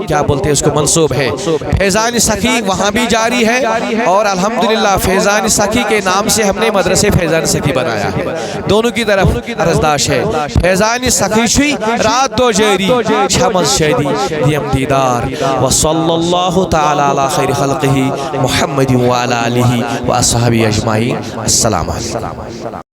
کیا بولتے ہیں اس کو منصوب ہے، فیضان سخی وہاں بھی جاری ہے، اور الحمدللہ فیضان سخی کے نام سے ہم نے مدرسے فیضان سخی بنایا ہے، دونوں کی طرف عرضداش ہے، فیضان سخی چھی رات دہ جاری چھم از شادی دیم دیدار، وصلی اللہ تعالی علی خیر خلقہ محمد وعلی آلہ واصحابہ اجمعین، السلام علیکم۔